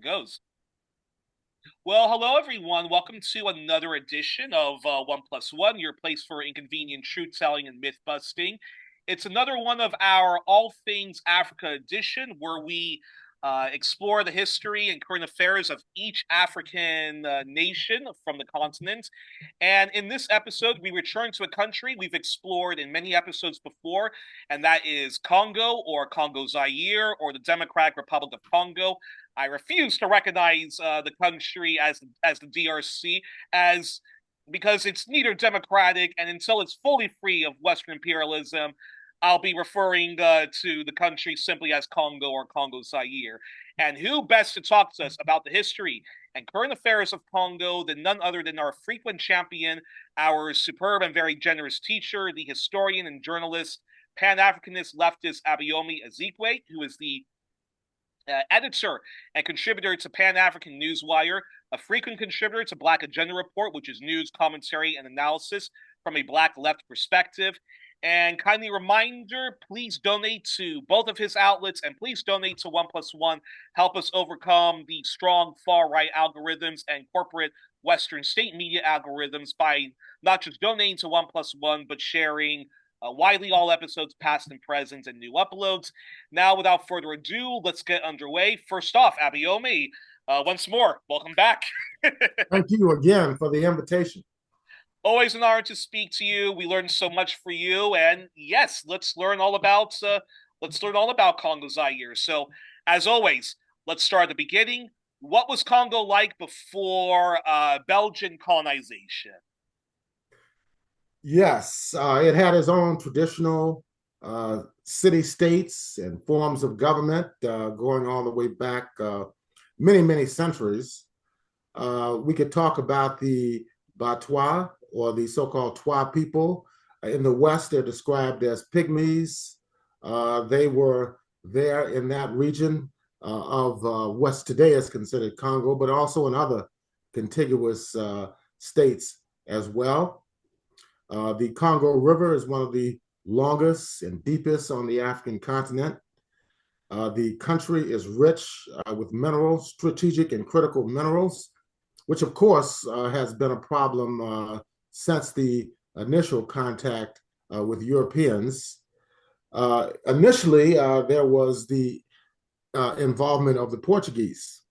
goes. Well, hello everyone. Welcome to another edition of One Plus One, your place for inconvenient truth telling and myth busting. It's another one of our All Things Africa edition where we explore the history and current affairs of each African nation from the continent. And in this episode, we return to a country we've explored in many episodes before, and that is Congo or Congo Zaire or the Democratic Republic of Congo. I refuse to recognize the country as the DRC as because it's neither democratic, and until it's fully free of Western imperialism, I'll be referring to the country simply as Congo or Congo Zaire. And who best to talk to us about the history and current affairs of Congo than none other than our frequent champion, our superb and very generous teacher, the historian and journalist, Pan-Africanist leftist Abayomi Azikiwe, who is the editor and contributor to Pan-African Newswire, a frequent contributor to Black Agenda Report, which is news, commentary, and analysis from a Black left perspective. And kindly reminder, please donate to both of his outlets and please donate to One Plus One. Help us overcome the strong far-right algorithms and corporate Western state media algorithms by not just donating to One Plus One, but sharing widely all episodes past and present and new uploads. Now, without further ado, let's get underway. First off, Abayomi, once more, welcome back. Thank you again for the invitation. Always an honor to speak to you. We learned so much for you, and yes, let's learn all about Congo Zaire. So, as always, let's start at the beginning. What was Congo like before Belgian colonization? Yes, it had its own traditional city-states and forms of government going all the way back many, many centuries. We could talk about the Batwa, or the so-called Twa people. In the West, they're described as pygmies. They were there in that region of West today is considered Congo, but also in other contiguous states as well. The Congo River is one of the longest and deepest on the African continent. The country is rich with minerals, strategic and critical minerals, which of course has been a problem since the initial contact with Europeans. Initially, there was the involvement of the Portuguese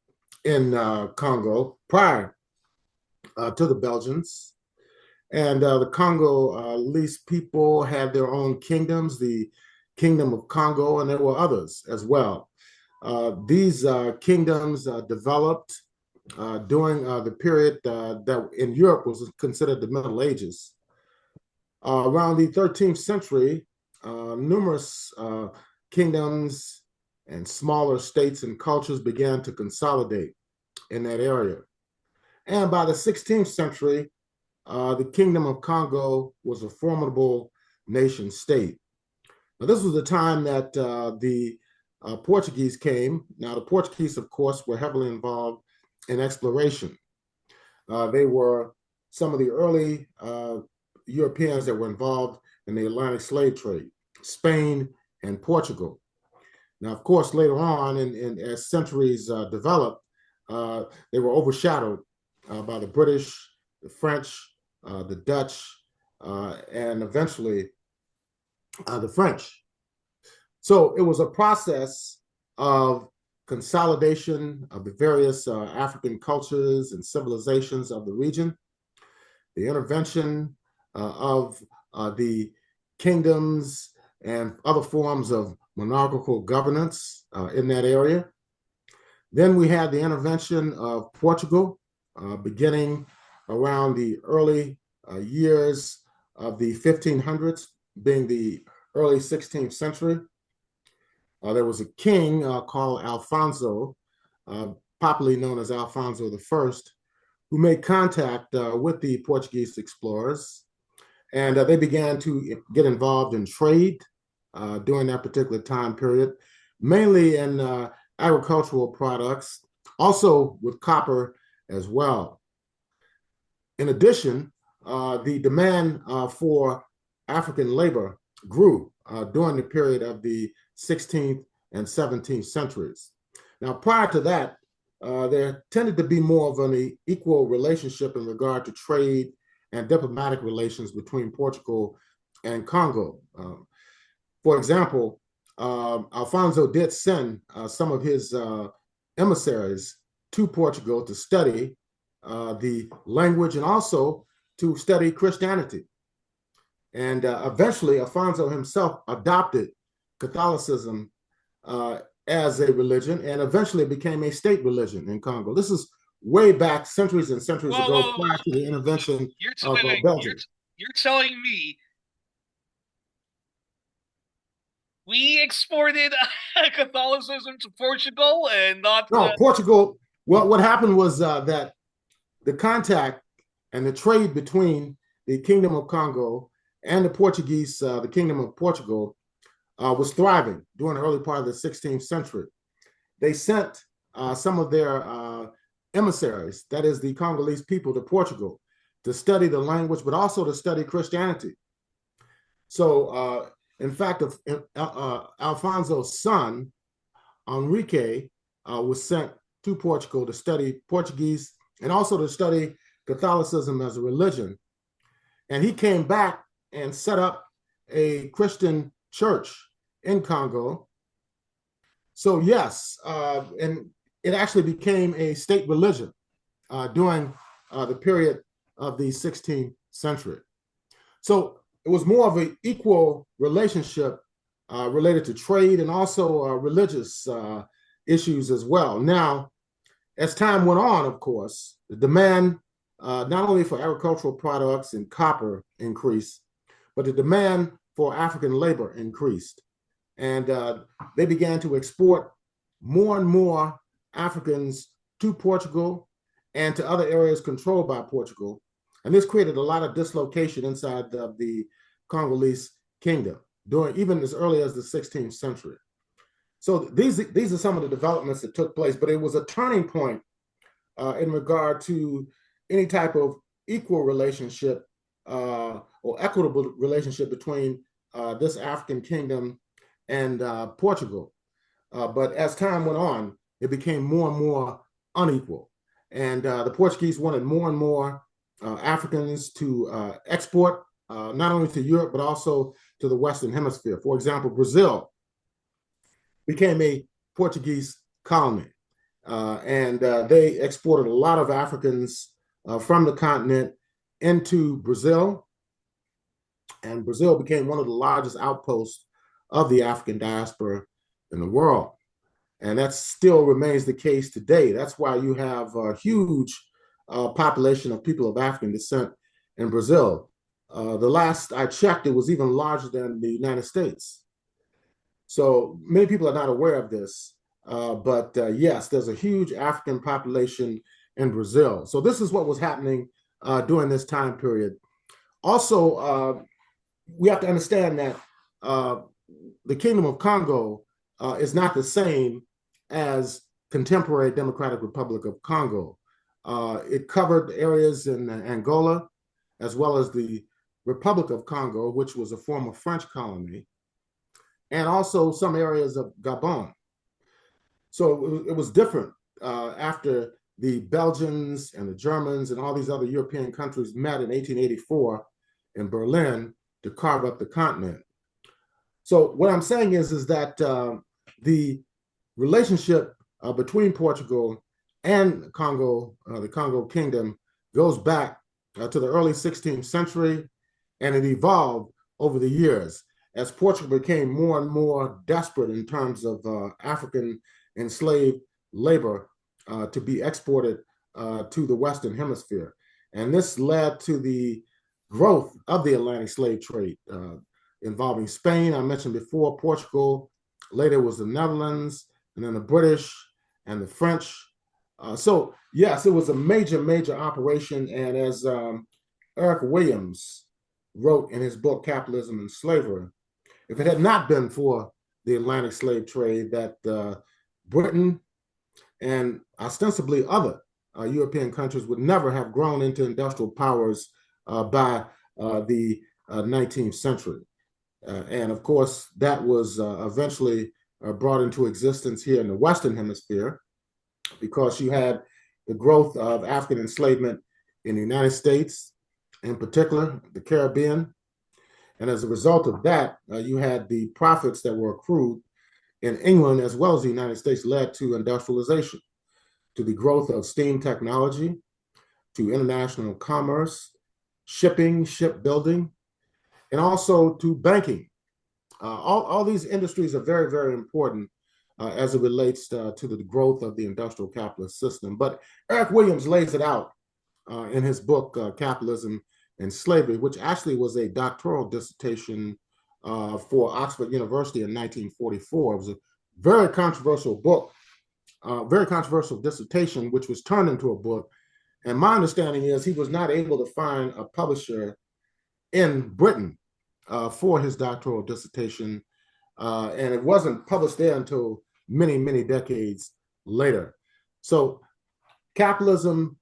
in Congo prior to the Belgians. And the Congolese people had their own kingdoms, the Kingdom of Congo, and there were others as well. These kingdoms developed during the period that in Europe was considered the Middle Ages. Around the 13th century, numerous kingdoms and smaller states and cultures began to consolidate in that area. And by the 16th century, the Kingdom of Congo was a formidable nation state. Now, this was the time that the Portuguese came. Now, the Portuguese, of course, were heavily involved in exploration. They were some of the early Europeans that were involved in the Atlantic slave trade, Spain and Portugal. Now, of course, later on, as centuries developed, they were overshadowed by the British, the French, the Dutch, and eventually the French. So it was a process of consolidation of the various African cultures and civilizations of the region, the intervention of the kingdoms and other forms of monarchical governance in that area. Then we had the intervention of Portugal beginning around the early years of the 1500s, being the early 16th century. There was a king called Alfonso, popularly known as Alfonso I, who made contact with the Portuguese explorers. And they began to get involved in trade during that particular time period, mainly in agricultural products, also with copper as well. In addition, the demand for African labor grew during the period of the 16th and 17th centuries. Now, prior to that, there tended to be more of an equal relationship in regard to trade and diplomatic relations between Portugal and Congo. For example, Alfonso did send some of his emissaries to Portugal to study the language and also to study Christianity. And eventually, Alfonso himself adopted Catholicism as a religion and eventually became a state religion in Congo. This is way back, centuries and centuries Whoa, ago, whoa, prior to the intervention of wait, Belgium. you're telling me we exported Catholicism to Portugal and not? No, Portugal. Well, what happened was that the contact and the trade between the Kingdom of Congo and the Portuguese, the Kingdom of Portugal, was thriving during the early part of the 16th century. They sent some of their emissaries, that is the Congolese people, to Portugal to study the language, but also to study Christianity. So, in fact, Alfonso's son, Enrique, was sent to Portugal to study Portuguese and also to study Catholicism as a religion. And he came back and set up a Christian church in Congo. So yes, and it actually became a state religion during the period of the 16th century. So it was more of an equal relationship related to trade and also religious issues as well. Now, as time went on, of course, the demand not only for agricultural products and copper increased, but the demand for African labor increased. And they began to export more and more Africans to Portugal and to other areas controlled by Portugal. And this created a lot of dislocation inside of the Congolese kingdom during even as early as the 16th century. So these are some of the developments that took place, but it was a turning point in regard to any type of equal relationship or equitable relationship between this African kingdom and Portugal. But as time went on, it became more and more unequal. And the Portuguese wanted more and more Africans to export not only to Europe, but also to the Western Hemisphere. For example, Brazil became a Portuguese colony. And they exported a lot of Africans from the continent into Brazil. And Brazil became one of the largest outposts of the African diaspora in the world. And that still remains the case today. That's why you have a huge population of people of African descent in Brazil. The last I checked, it was even larger than the United States. So many people are not aware of this. But yes, there's a huge African population in Brazil. So this is what was happening during this time period. Also, we have to understand that the Kingdom of Congo is not the same as contemporary Democratic Republic of Congo. It covered areas in Angola, as well as the Republic of Congo, which was a former French colony, and also some areas of Gabon. So it was different after the Belgians and the Germans and all these other European countries met in 1884 in Berlin to carve up the continent. So what I'm saying is that the relationship between Portugal and Congo, the Congo Kingdom, goes back to the early 16th century, and it evolved over the years as Portugal became more and more desperate in terms of African enslaved labor to be exported to the Western Hemisphere. And this led to the growth of the Atlantic slave trade involving Spain, I mentioned before, Portugal, later was the Netherlands, and then the British and the French. So yes, it was a major, major operation. And as Eric Williams wrote in his book, Capitalism and Slavery, if it had not been for the Atlantic slave trade, that Britain and ostensibly other European countries would never have grown into industrial powers by the 19th century. And of course, that was eventually brought into existence here in the Western Hemisphere. because you had the growth of African enslavement in the United States, in particular, the Caribbean. And as a result of that, you had the profits that were accrued in England as well as the United States led to industrialization, to the growth of steam technology, to international commerce, shipping, shipbuilding, and also to banking. All these industries are very, very important as it relates to the growth of the industrial capitalist system. But Eric Williams lays it out in his book, Capitalism and Slavery, which actually was a doctoral dissertation for Oxford University in 1944. It was a very controversial book, very controversial dissertation, which was turned into a book. And my understanding is he was not able to find a publisher in Britain for his doctoral dissertation. And it wasn't published there until many, many decades later. So capitalism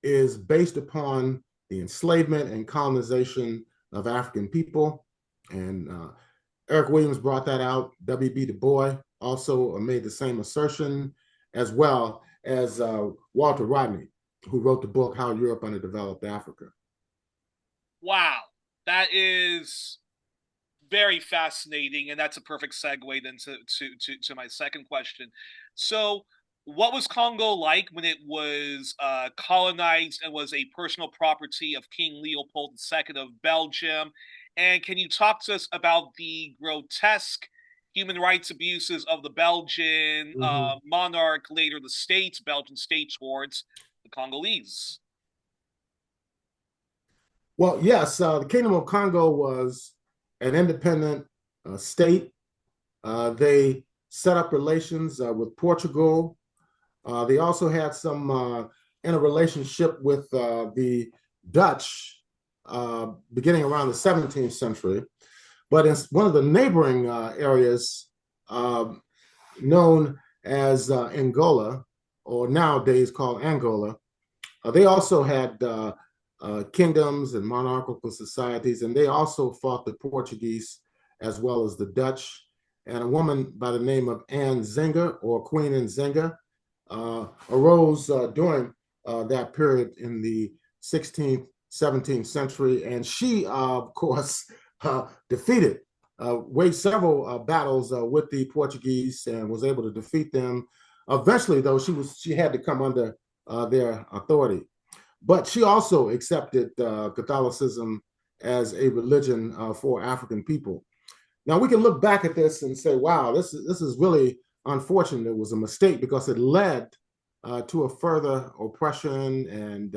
is based upon the enslavement and colonization of African people. And Eric Williams brought that out. W.B. Du Bois also made the same assertion, as well as Walter Rodney, who wrote the book, How Europe Underdeveloped Africa. Wow, that is very fascinating, and that's a perfect segue then to my second question. So, what was Congo like when it was colonized and was a personal property of King Leopold II of Belgium? And can you talk to us about the grotesque human rights abuses of the Belgian monarch, later the Belgian state, towards the Congolese? Well, yes, the Kingdom of Congo was an independent state. They set up relations with Portugal. They also had some interrelationship with the Dutch beginning around the 17th century. But in one of the neighboring areas known as Angola, or nowadays called Angola, they also had kingdoms and monarchical societies, and they also fought the Portuguese as well as the Dutch. And a woman by the name of Anne Zinger, or Queen Nzinga, arose during that period in the 16th, 17th century. And she, of course, defeated, waged several battles with the Portuguese and was able to defeat them. Eventually, though, she had to come under their authority. But she also accepted Catholicism as a religion for African people. Now, we can look back at this and say, wow, this is really unfortunate. It was a mistake because it led to a further oppression and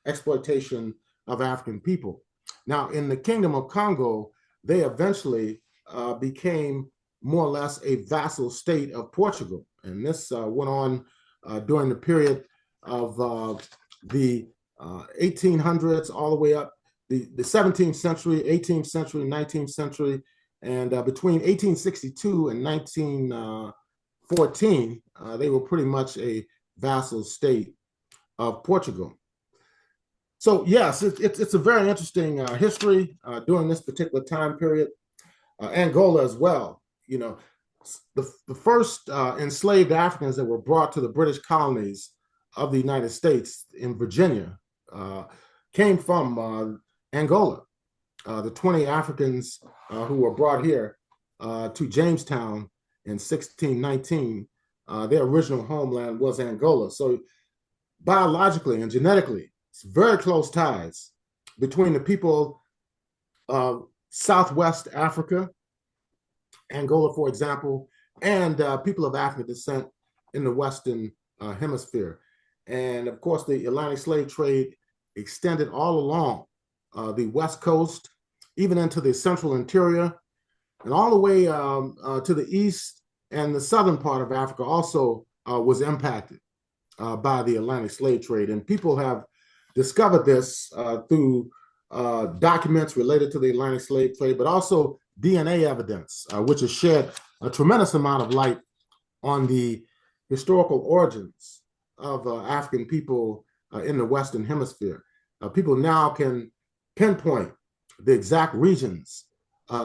exploitation of African people. Now, in the Kingdom of Congo, they eventually became more or less a vassal state of Portugal. And this went on during the period of the 1800s all the way up the 17th century, 18th century, 19th century, and between 1862 and 1914, they were pretty much a vassal state of Portugal. So yes, it's a very interesting history during this particular time period. Angola as well. You know, the first enslaved Africans that were brought to the British colonies of the United States in Virginia came from Angola. The 20 Africans who were brought here to Jamestown in 1619, their original homeland was Angola. So biologically and genetically, it's very close ties between the people of Southwest Africa, Angola, for example, and people of African descent in the Western Hemisphere. And of course, the Atlantic slave trade extended all along the West Coast, even into the central interior, and all the way to the east, and the southern part of Africa also was impacted by the Atlantic slave trade. And people have discovered this through documents related to the Atlantic slave trade, but also DNA evidence, which has shed a tremendous amount of light on the historical origins of African people in the Western Hemisphere. People now can pinpoint the exact regions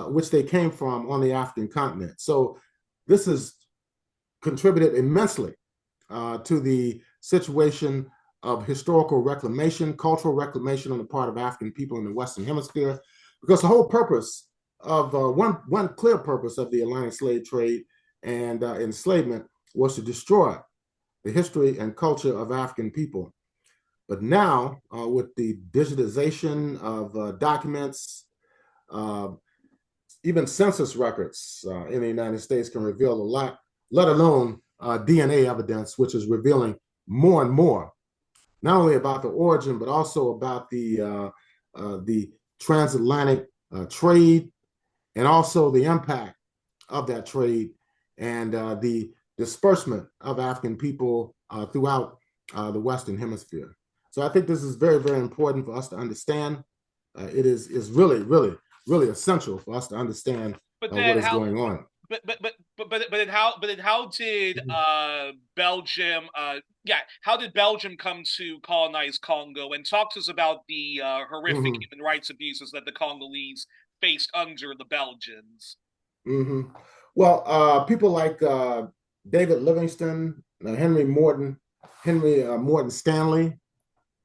which they came from on the African continent. So this has contributed immensely to the situation of historical reclamation, cultural reclamation on the part of African people in the Western Hemisphere, because the whole purpose of one clear purpose of the Atlantic slave trade and enslavement was to destroy the history and culture of African people. But now, with the digitization of documents, uh, even census records in the United States can reveal a lot, let alone DNA evidence, which is revealing more and more, not only about the origin, but also about the transatlantic trade and also the impact of that trade and the disbursement of African people throughout the Western Hemisphere. So I think this is very, very important for us to understand. It is really, really, really essential for us to understand But what then is how? going on. Then how did Belgium how did Belgium come to colonize Congo? And talk to us about the horrific Mm-hmm. human rights abuses that the Congolese faced under the Belgians. Mm-hmm. Well, people like David Livingston, Henry Morton Stanley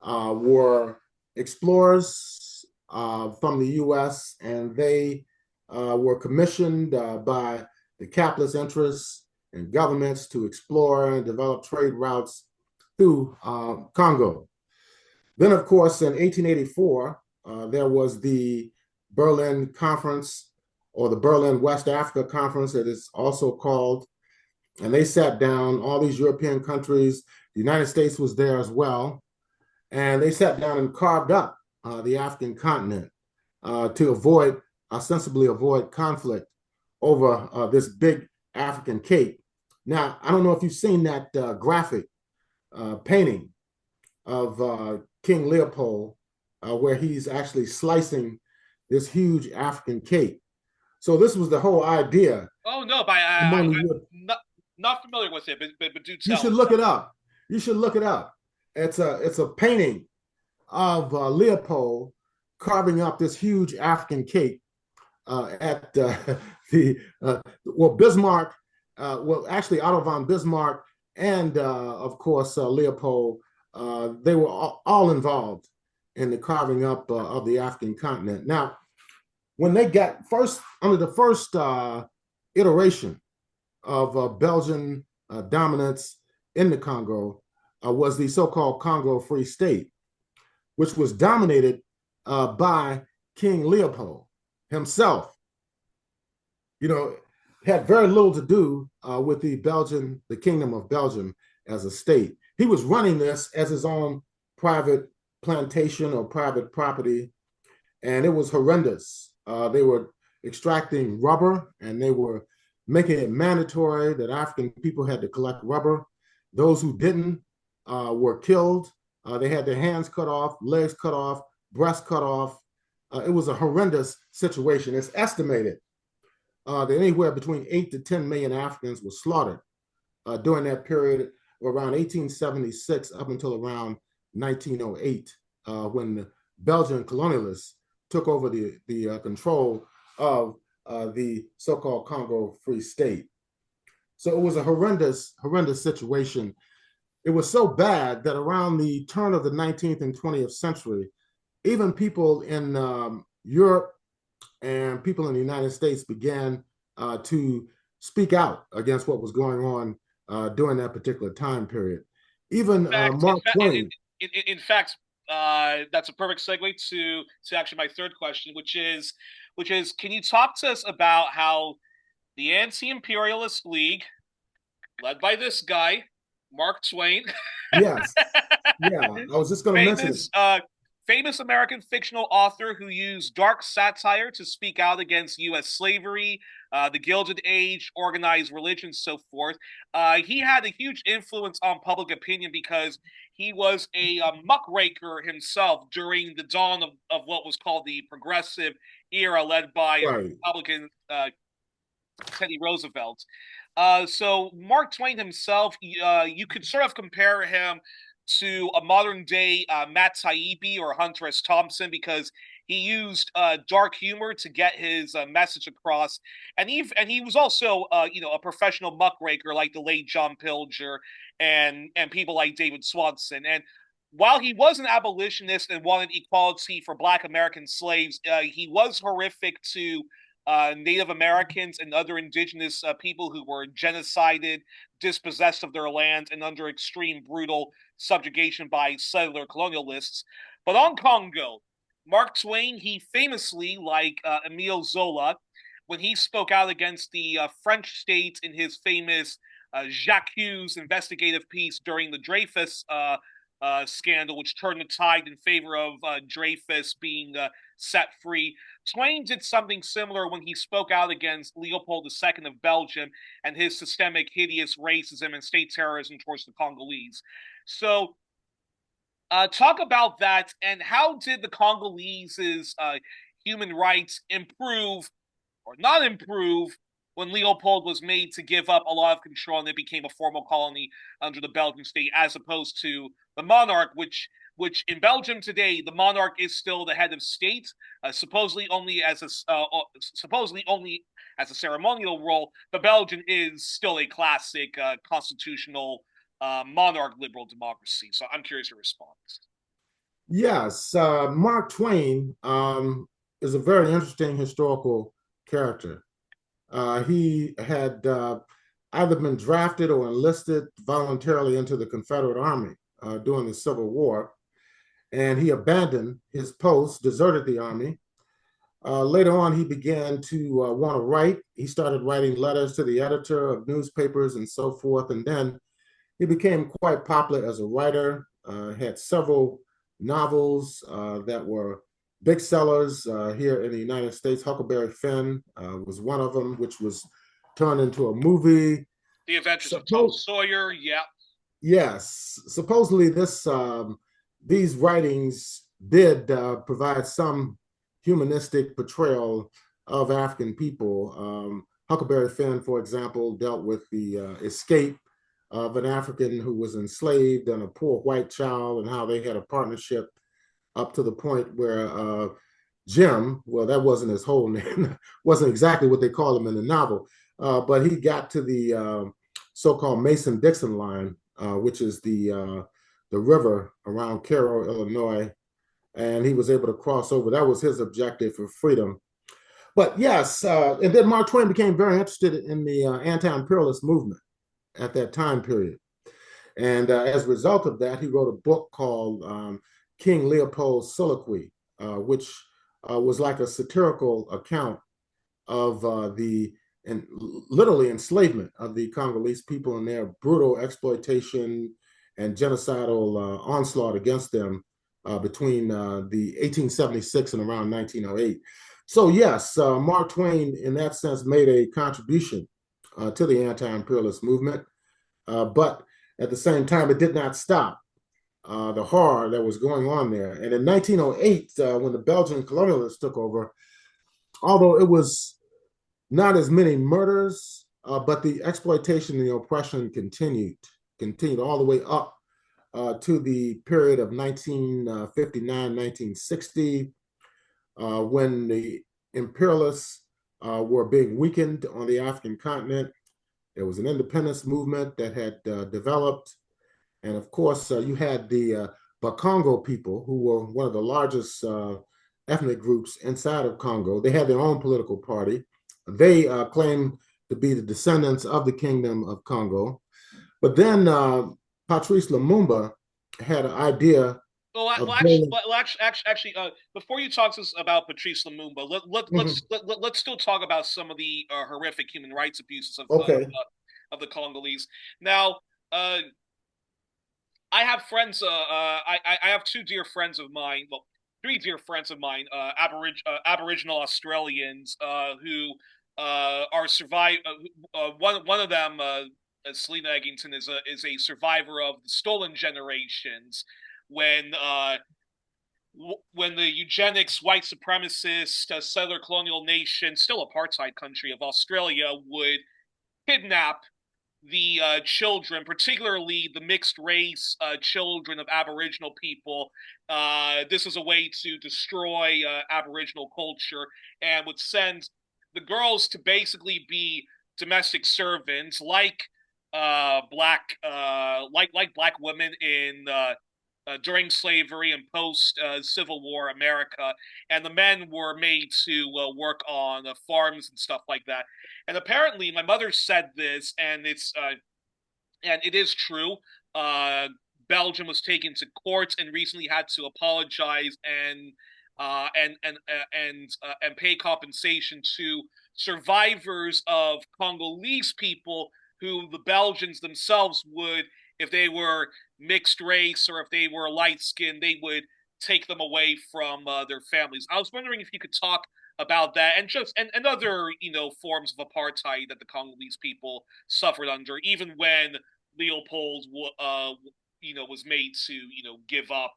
were explorers from the U.S., and they were commissioned by the capitalist interests and governments to explore and develop trade routes through Congo. Then, of course, in 1884, there was the Berlin Conference, or the Berlin West Africa Conference, it is also called. And they sat down, all these European countries, the United States was there as well. And they sat down and carved up the African continent to ostensibly avoid conflict over this big African cake. Now, I don't know if you've seen that graphic painting of King Leopold, where he's actually slicing this huge African cake. So this was the whole idea Oh no, but among the I'm not familiar with it, but do You tell should me. look it up. You should look it up. It's a painting of Leopold carving up this huge African cake at the Bismarck. Actually, Otto von Bismarck and of course Leopold. They were all involved in the carving up of the African continent. Now, when they got first under the first iteration of Belgian dominance in the Congo, was the so-called Congo Free State, which was dominated by King Leopold himself. You know, had very little to do with the Kingdom of Belgium as a state. He was running this as his own private plantation or private property, and it was horrendous. They were extracting rubber, and they were making it mandatory that African people had to collect rubber. Those who didn't were killed. They had their hands cut off, legs cut off, breasts cut off. It was a horrendous situation. It's estimated that anywhere between 8 to 10 million Africans were slaughtered during that period, around 1876 up until around 1908, when the Belgian colonialists took over the control of the so-called Congo Free State. So it was a horrendous, horrendous situation. It was so bad that around the turn of the 19th and 20th century, even people in Europe and people in the United States began to speak out against what was going on during that particular time period. Even Mark Twain. In fact, that's a perfect segue to actually my third question, which is, can you talk to us about how the Anti-Imperialist League, led by this guy, Mark Twain, Yes. Yeah, I was just going to mention it. Famous American fictional author who used dark satire to speak out against U.S. slavery, the Gilded Age, organized religion, so forth. He had a huge influence on public opinion because he was a muckraker himself during the dawn of what was called the Progressive era, led by Right. Republican Teddy Roosevelt. So Mark Twain himself, you could sort of compare him to a modern day Matt Taibbi or Hunter S. Thompson, because He used dark humor to get his message across, and he was also a professional muckraker like the late John Pilger and people like David Swanson. And while he was an abolitionist and wanted equality for Black American slaves, he was horrific to Native Americans and other indigenous people who were genocided, dispossessed of their land, and under extreme brutal subjugation by settler colonialists. But on Congo, Mark Twain, he famously, like Emile Zola, when he spoke out against the French state in his famous Jacques investigative piece during the Dreyfus scandal, which turned the tide in favor of Dreyfus being set free. Twain did something similar when he spoke out against Leopold II of Belgium and his systemic, hideous racism and state terrorism towards the Congolese. So, talk about that, and how did the Congolese' human rights improve or not improve when Leopold was made to give up a lot of control and it became a formal colony under the Belgian state, as opposed to the monarch, which in Belgium today, the monarch is still the head of state, supposedly only as a ceremonial role. The Belgian is still a classic constitutional monarch liberal democracy. So I'm curious your response. Yes, Mark Twain is a very interesting historical character. He had either been drafted or enlisted voluntarily into the Confederate Army during the Civil War, and he abandoned his post, deserted the army. Later on, he began to want to write. He started writing letters to the editor of newspapers and so forth, and then he became quite popular as a writer, had several novels that were big sellers here in the United States. Huckleberry Finn was one of them, which was turned into a movie. The Adventures of Tom Sawyer, yeah. Yes, supposedly these writings did provide some humanistic portrayal of African people. Huckleberry Finn, for example, dealt with the escape of an African who was enslaved and a poor white child, and how they had a partnership up to the point where Jim, well, that wasn't his whole name, wasn't exactly what they called him in the novel, but he got to the so-called Mason-Dixon line, which is the river around Cairo, Illinois, and he was able to cross over. That was his objective for freedom. But yes, and then Mark Twain became very interested in the anti-imperialist movement at that time period. And as a result of that, he wrote a book called King Leopold's Soliloquy, which was like a satirical account of the literally enslavement of the Congolese people and their brutal exploitation and genocidal onslaught against them between the 1876 and around 1908. So yes, Mark Twain, in that sense, made a contribution to the anti-imperialist movement, but at the same time, it did not stop the horror that was going on there. And in 1908, when the Belgian colonialists took over, although it was not as many murders, but the exploitation and the oppression continued all the way up to the period of 1959, 1960, when the imperialists were being weakened on the African continent. There was an independence movement that had developed. And of course, you had the Bakongo people, who were one of the largest ethnic groups inside of Congo. They had their own political party. They claimed to be the descendants of the Kingdom of Congo. But then Patrice Lumumba had an idea. Actually, before you talk to us about Patrice Lumumba, let's still talk about some of the horrific human rights abuses of the Congolese. Now, I have friends. I have two dear friends of mine. Well, three dear friends of mine, Aboriginal Australians, who are survive. One of them, Selena Eggington, is a survivor of the stolen generations, when the eugenics, white supremacist, settler colonial nation, still apartheid country of Australia, would kidnap the children, particularly the mixed race children of Aboriginal people. This is a way to destroy Aboriginal culture and would send the girls to basically be domestic servants, like black women in during slavery and post Civil War America, and the men were made to work on farms and stuff like that. And apparently, my mother said this, and it is true. Uh, Belgium was taken to court and recently had to apologize and pay compensation to survivors of Congolese people who the Belgians themselves would, if they were mixed race or if they were light skinned, they would take them away from their families. I was wondering if you could talk about that and other forms of apartheid that the Congolese people suffered under, even when Leopold was made to give up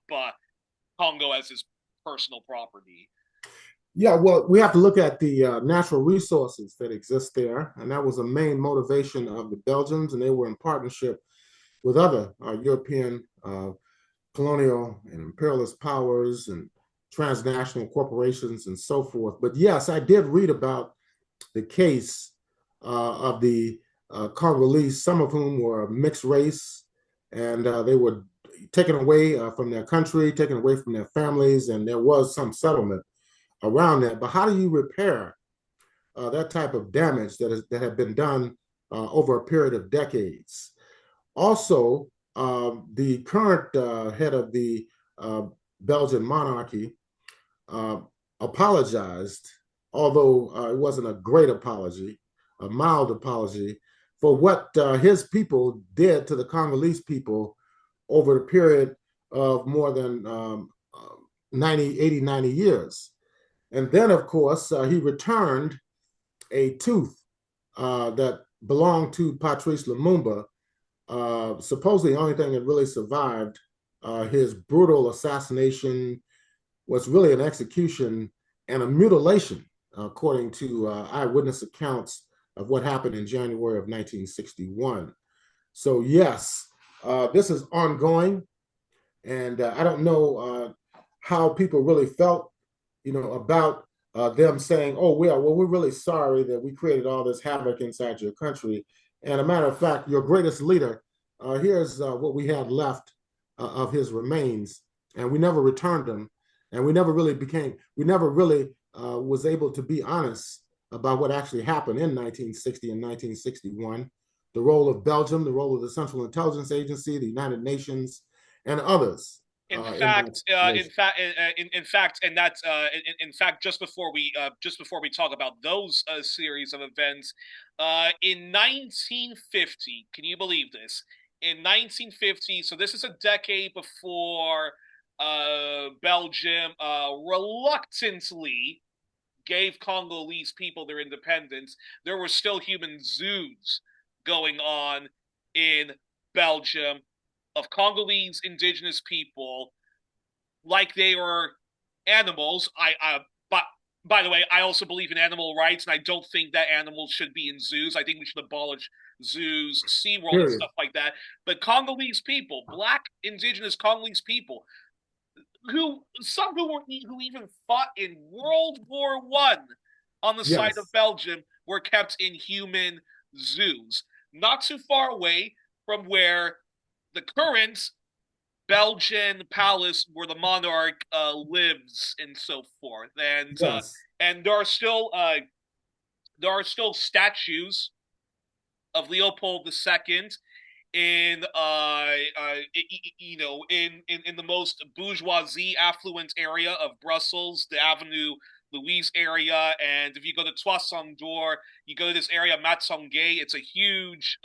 Congo as his personal property. Yeah, well, we have to look at the natural resources that exist there, and that was a main motivation of the Belgians, and they were in partnership with other European colonial and imperialist powers and transnational corporations and so forth. But yes, I did read about the case of the Congolese, some of whom were mixed race, and they were taken away from their country, taken away from their families, and there was some settlement around that. But how do you repair that type of damage that had been done over a period of decades? Also, the current head of the Belgian monarchy apologized, although it wasn't a great apology, a mild apology, for what his people did to the Congolese people over the period of more than 90 years. And then, of course, he returned a tooth that belonged to Patrice Lumumba. Supposedly, the only thing that really survived his brutal assassination was really an execution and a mutilation, according to eyewitness accounts of what happened in January of 1961. So, yes, this is ongoing. And I don't know how people really felt, about them saying, "Oh, we're really sorry that we created all this havoc inside your country." And a matter of fact, your greatest leader, here's what we had left of his remains, and we never returned them, and we never really was able to be honest about what actually happened in 1960 and 1961. The role of Belgium, the role of the Central Intelligence Agency, the United Nations, and others In in that fact, situation. in fact, and that's in fact, just before we talk about those series of events, in 1950, can you believe this? In 1950, so this is a decade before Belgium reluctantly gave Congolese people their independence. There were still human zoos going on in Belgium of Congolese indigenous people like they were animals. But by the way, I also believe in animal rights, and I don't think that animals should be in zoos. I think we should abolish zoos, SeaWorld, and Period. stuff like that. But Congolese people, black indigenous Congolese people, who even fought in World War I on the side of Yes. Belgium, were kept in human zoos, not too far away from where the current Belgian palace where the monarch lives and so forth. Yes. And there are still statues of Leopold II in in the most bourgeoisie affluent area of Brussels, the Avenue Louise area. And if you go to Toissondor, you go to this area, Matsonge. It's a huge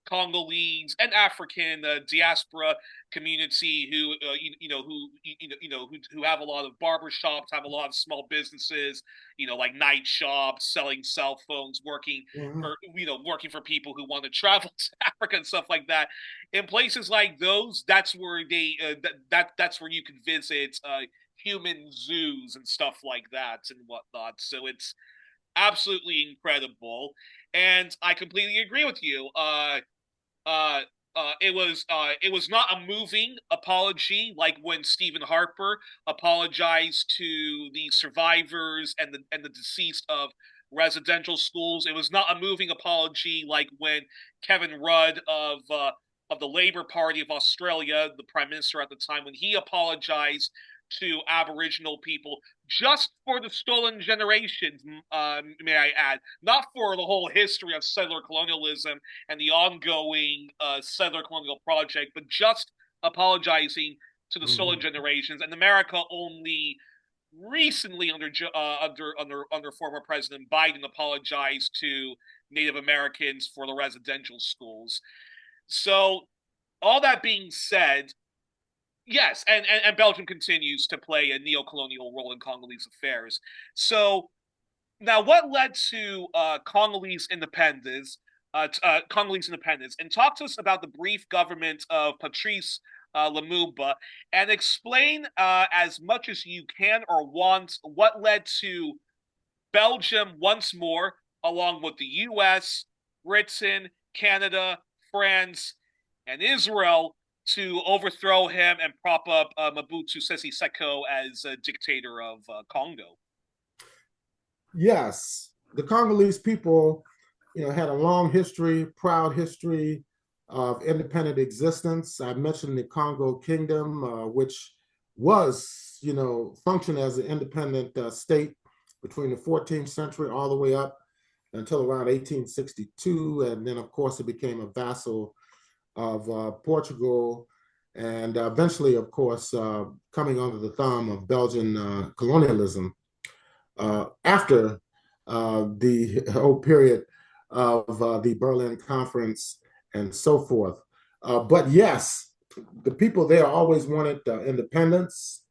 Congolese and African diaspora community who have a lot of barbershops, have a lot of small businesses, like night shops, selling cell phones, Mhm. working for people who want to travel to Africa and stuff like that. In places like those, that's where that's where you can visit human zoos and stuff like that and whatnot. So absolutely incredible. And I completely agree with you. Uh, it was not a moving apology like when Stephen Harper apologized to the survivors and the deceased of residential schools. It was not a moving apology like when Kevin Rudd of the Labour Party of Australia, the Prime Minister at the time, when he apologized to Aboriginal people just for the stolen generations, may I add, not for the whole history of settler colonialism and the ongoing settler colonial project, but just apologizing to the stolen Mhm. generations. And America only recently, under former President Biden, apologized to Native Americans for the residential schools. So, all that being said, yes, and Belgium continues to play a neo-colonial role in Congolese affairs. So now, what led to Congolese independence, and talk to us about the brief government of Patrice Lumumba, and explain as much as you can or want what led to Belgium once more, along with the U.S., Britain, Canada, France, and Israel, to overthrow him and prop up Mobutu Sese Seko as dictator of Congo. Yes, the Congolese people, had a long history, proud history of independent existence. I mentioned the Congo Kingdom, which was, functioned as an independent state between the 14th century all the way up until around 1862. And then, of course, it became a vassal of Portugal and eventually, of course, coming under the thumb of Belgian colonialism after the whole period of the Berlin Conference and so forth. But yes, the people there always wanted independence.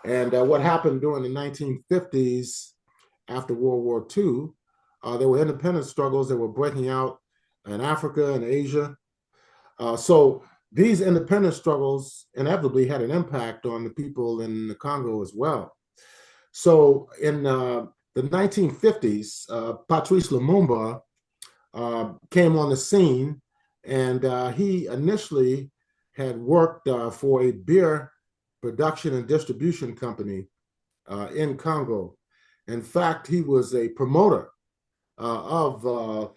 And what happened during the 1950s after World War II, there were independence struggles that were breaking out in Africa and Asia. So these independence struggles inevitably had an impact on the people in the Congo as well. So in the 1950s, Patrice Lumumba came on the scene, and he initially had worked for a beer production and distribution company in Congo. In fact, he was a promoter of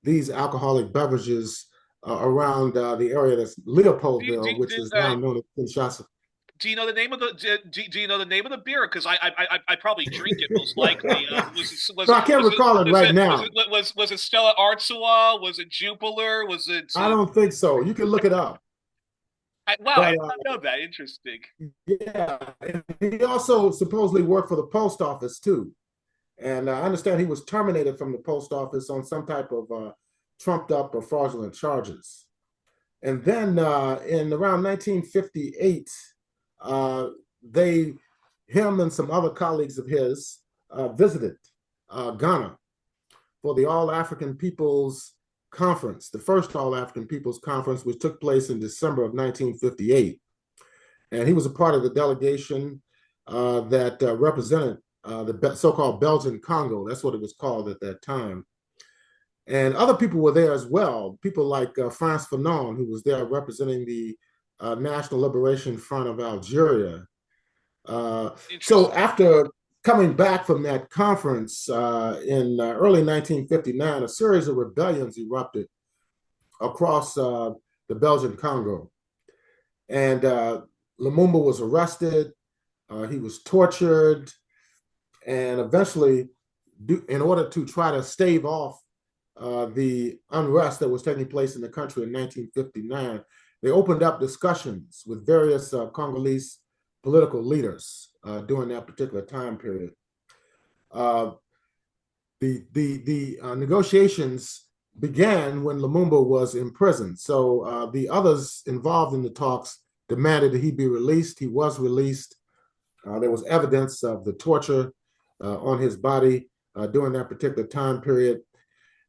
these alcoholic beverages around the area that's Do you, Leopoldville, which is uh, now known as Kinshasa. do you know the name of the do you know the name of the beer? Because I probably drink it most likely. So I can't recall it right now. Was it Stella Artois? Was it Jupiler? Was it? I don't think so. You can look it up. Wow, I But did not know that. Interesting. yeah, and he also supposedly worked for the post office too. And I understand he was terminated from the post office on some type of trumped up or fraudulent charges. And then in around 1958, uh, they, him and some other colleagues of his, visited Ghana for the All African Peoples Conference, the first All African Peoples Conference, which took place in December of 1958. And he was a part of the delegation that represented the so-called Belgian-Congo. That's what it was called at that time. And other people were there as well. People like Frantz Fanon, who was there representing the National Liberation Front of Algeria. So Interesting. after coming back from that conference in early 1959, a series of rebellions erupted across the Belgian Congo. And Lumumba was arrested, he was tortured, and eventually, in order to try to stave off the unrest that was taking place in the country in 1959, they opened up discussions with various Congolese political leaders during that particular time period. Uh, the negotiations began when Lumumba was in prison. So the others involved in the talks demanded that he be released. He was released. There was evidence of the torture on his body during that particular time period.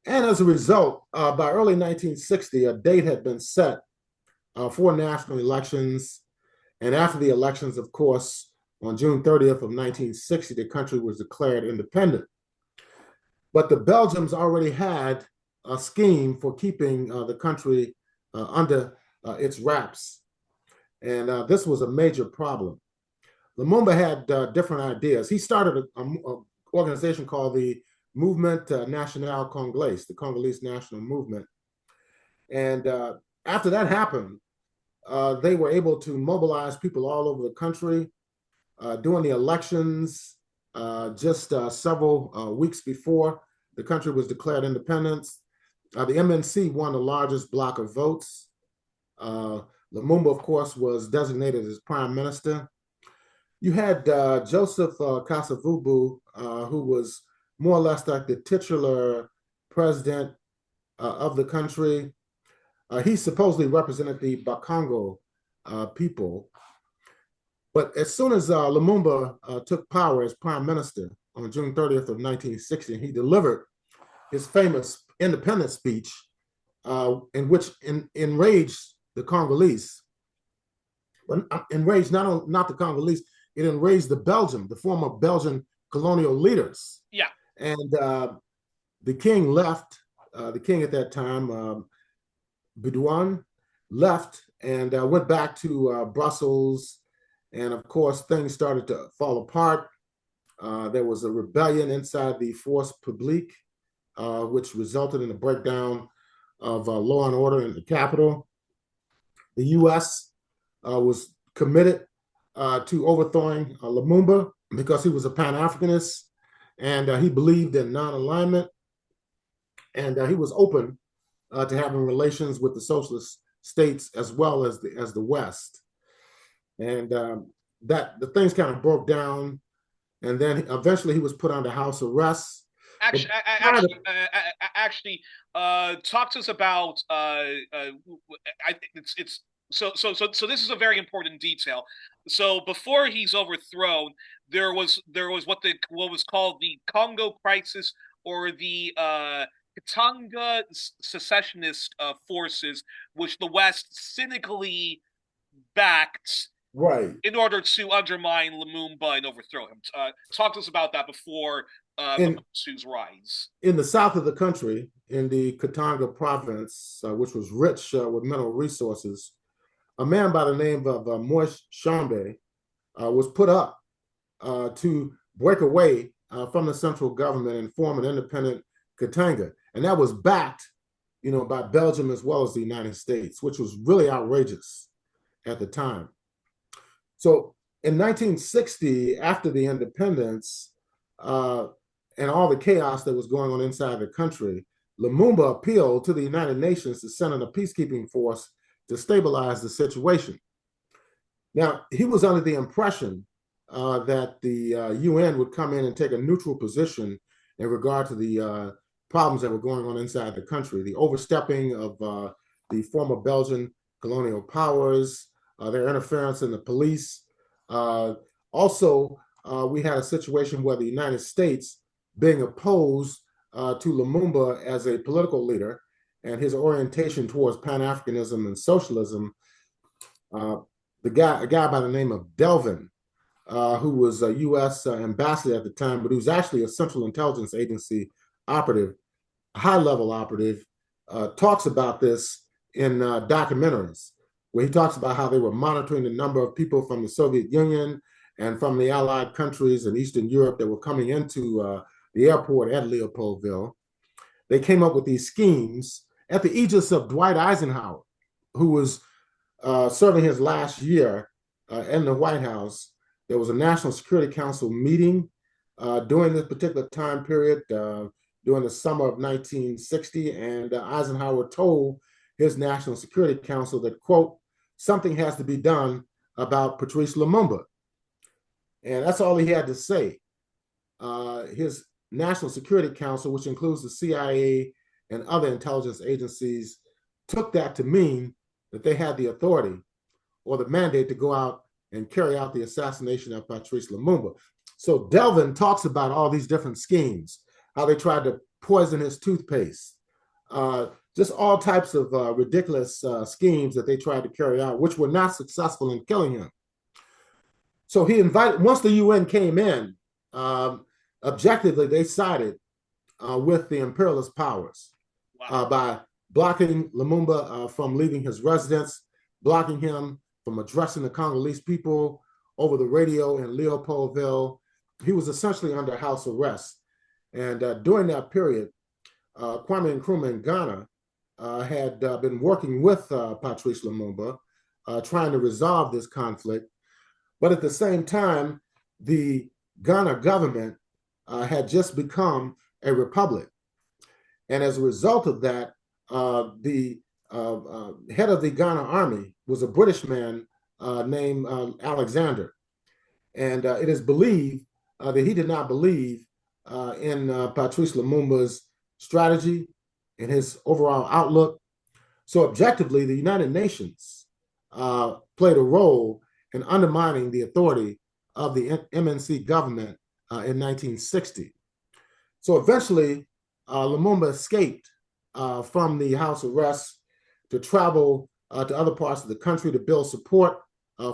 And as a result, by early 1960, a date had been set for national elections. And after the elections, of course, on June 30th of 1960, the country was declared independent. But the Belgians already had a scheme for keeping the country under its wraps. And this was a major problem. Lumumba had different ideas. He started an organization called the Movement National Congolais, the Congolese National Movement. And after that happened, they were able to mobilize people all over the country during the elections just several weeks before the country was declared independence. The MNC won the largest block of votes. Lumumba, of course, was designated as prime minister. You had Joseph Kasavubu, who was more or less like the titular president of the country. He supposedly represented the Bakongo people. But as soon as Lumumba took power as prime minister on June 30th of 1960, he delivered his famous independence speech in which enraged the Congolese. But enraged not the Congolese, it enraged the former Belgian colonial leaders. Yeah. And the king left, the king at that time, Bedouin, left and went back to Brussels. And of course, things started to fall apart. There was a rebellion inside the Force Publique, which resulted in a breakdown of law and order in the capital. The U.S. Was committed to overthrowing Lumumba because he was a Pan-Africanist and he believed in non-alignment, and he was open to having relations with the socialist states as well as the West. And that the things kind of broke down, and then eventually he was put under house arrest. Actually, talk to us about. So this is a very important detail. So before he's overthrown, there was what was called the Congo crisis, or the Katanga secessionist forces, which the West cynically backed, right, in order to undermine Lumumba and overthrow him. Talk to us about that before Mobutu's rise. In the south of the country, in the Katanga province, which was rich with mineral resources, a man by the name of Moise Tshombe was put up to break away from the central government and form an independent Katanga. And that was backed, by Belgium as well as the United States, which was really outrageous at the time. So in 1960, after the independence and all the chaos that was going on inside the country, Lumumba appealed to the United Nations to send in a peacekeeping force to stabilize the situation. Now, he was under the impression that the UN would come in and take a neutral position in regard to the problems that were going on inside the country, the overstepping of the former Belgian colonial powers, their interference in the police. Also, we had a situation where the United States, being opposed to Lumumba as a political leader and his orientation towards Pan-Africanism and socialism, a guy by the name of Delvin, who was a U.S. ambassador at the time, but who was actually a Central Intelligence Agency operative, high-level operative, talks about this in documentaries, where he talks about how they were monitoring the number of people from the Soviet Union and from the Allied countries in Eastern Europe that were coming into the airport at Leopoldville. They came up with these schemes at the aegis of Dwight Eisenhower, who was serving his last year in the White House. There was a National Security Council meeting during this particular time period, during the summer of 1960, and Eisenhower told his National Security Council that, quote, something has to be done about Patrice Lumumba. And that's all he had to say. His National Security Council, which includes the CIA and other intelligence agencies, took that to mean that they had the authority or the mandate to go out and carry out the assassination of Patrice Lumumba. So Delvin talks about all these different schemes, how they tried to poison his toothpaste, just all types of ridiculous schemes that they tried to carry out, which were not successful in killing him. So he invited, once the UN came in, objectively, they sided with the imperialist powers Wow. by blocking Lumumba from leaving his residence, blocking him from addressing the Congolese people over the radio in Leopoldville. He was essentially under house arrest. And during that period, Kwame Nkrumah in Ghana had been working with Patrice Lumumba, trying to resolve this conflict. But at the same time, the Ghana government had just become a republic. And as a result of that, the head of the Ghana army was a British man named Alexander. And it is believed that he did not believe in Patrice Lumumba's strategy and his overall outlook. So objectively, the United Nations played a role in undermining the authority of the MNC government in 1960. So eventually, Lumumba escaped from the house arrest to travel to other parts of the country to build support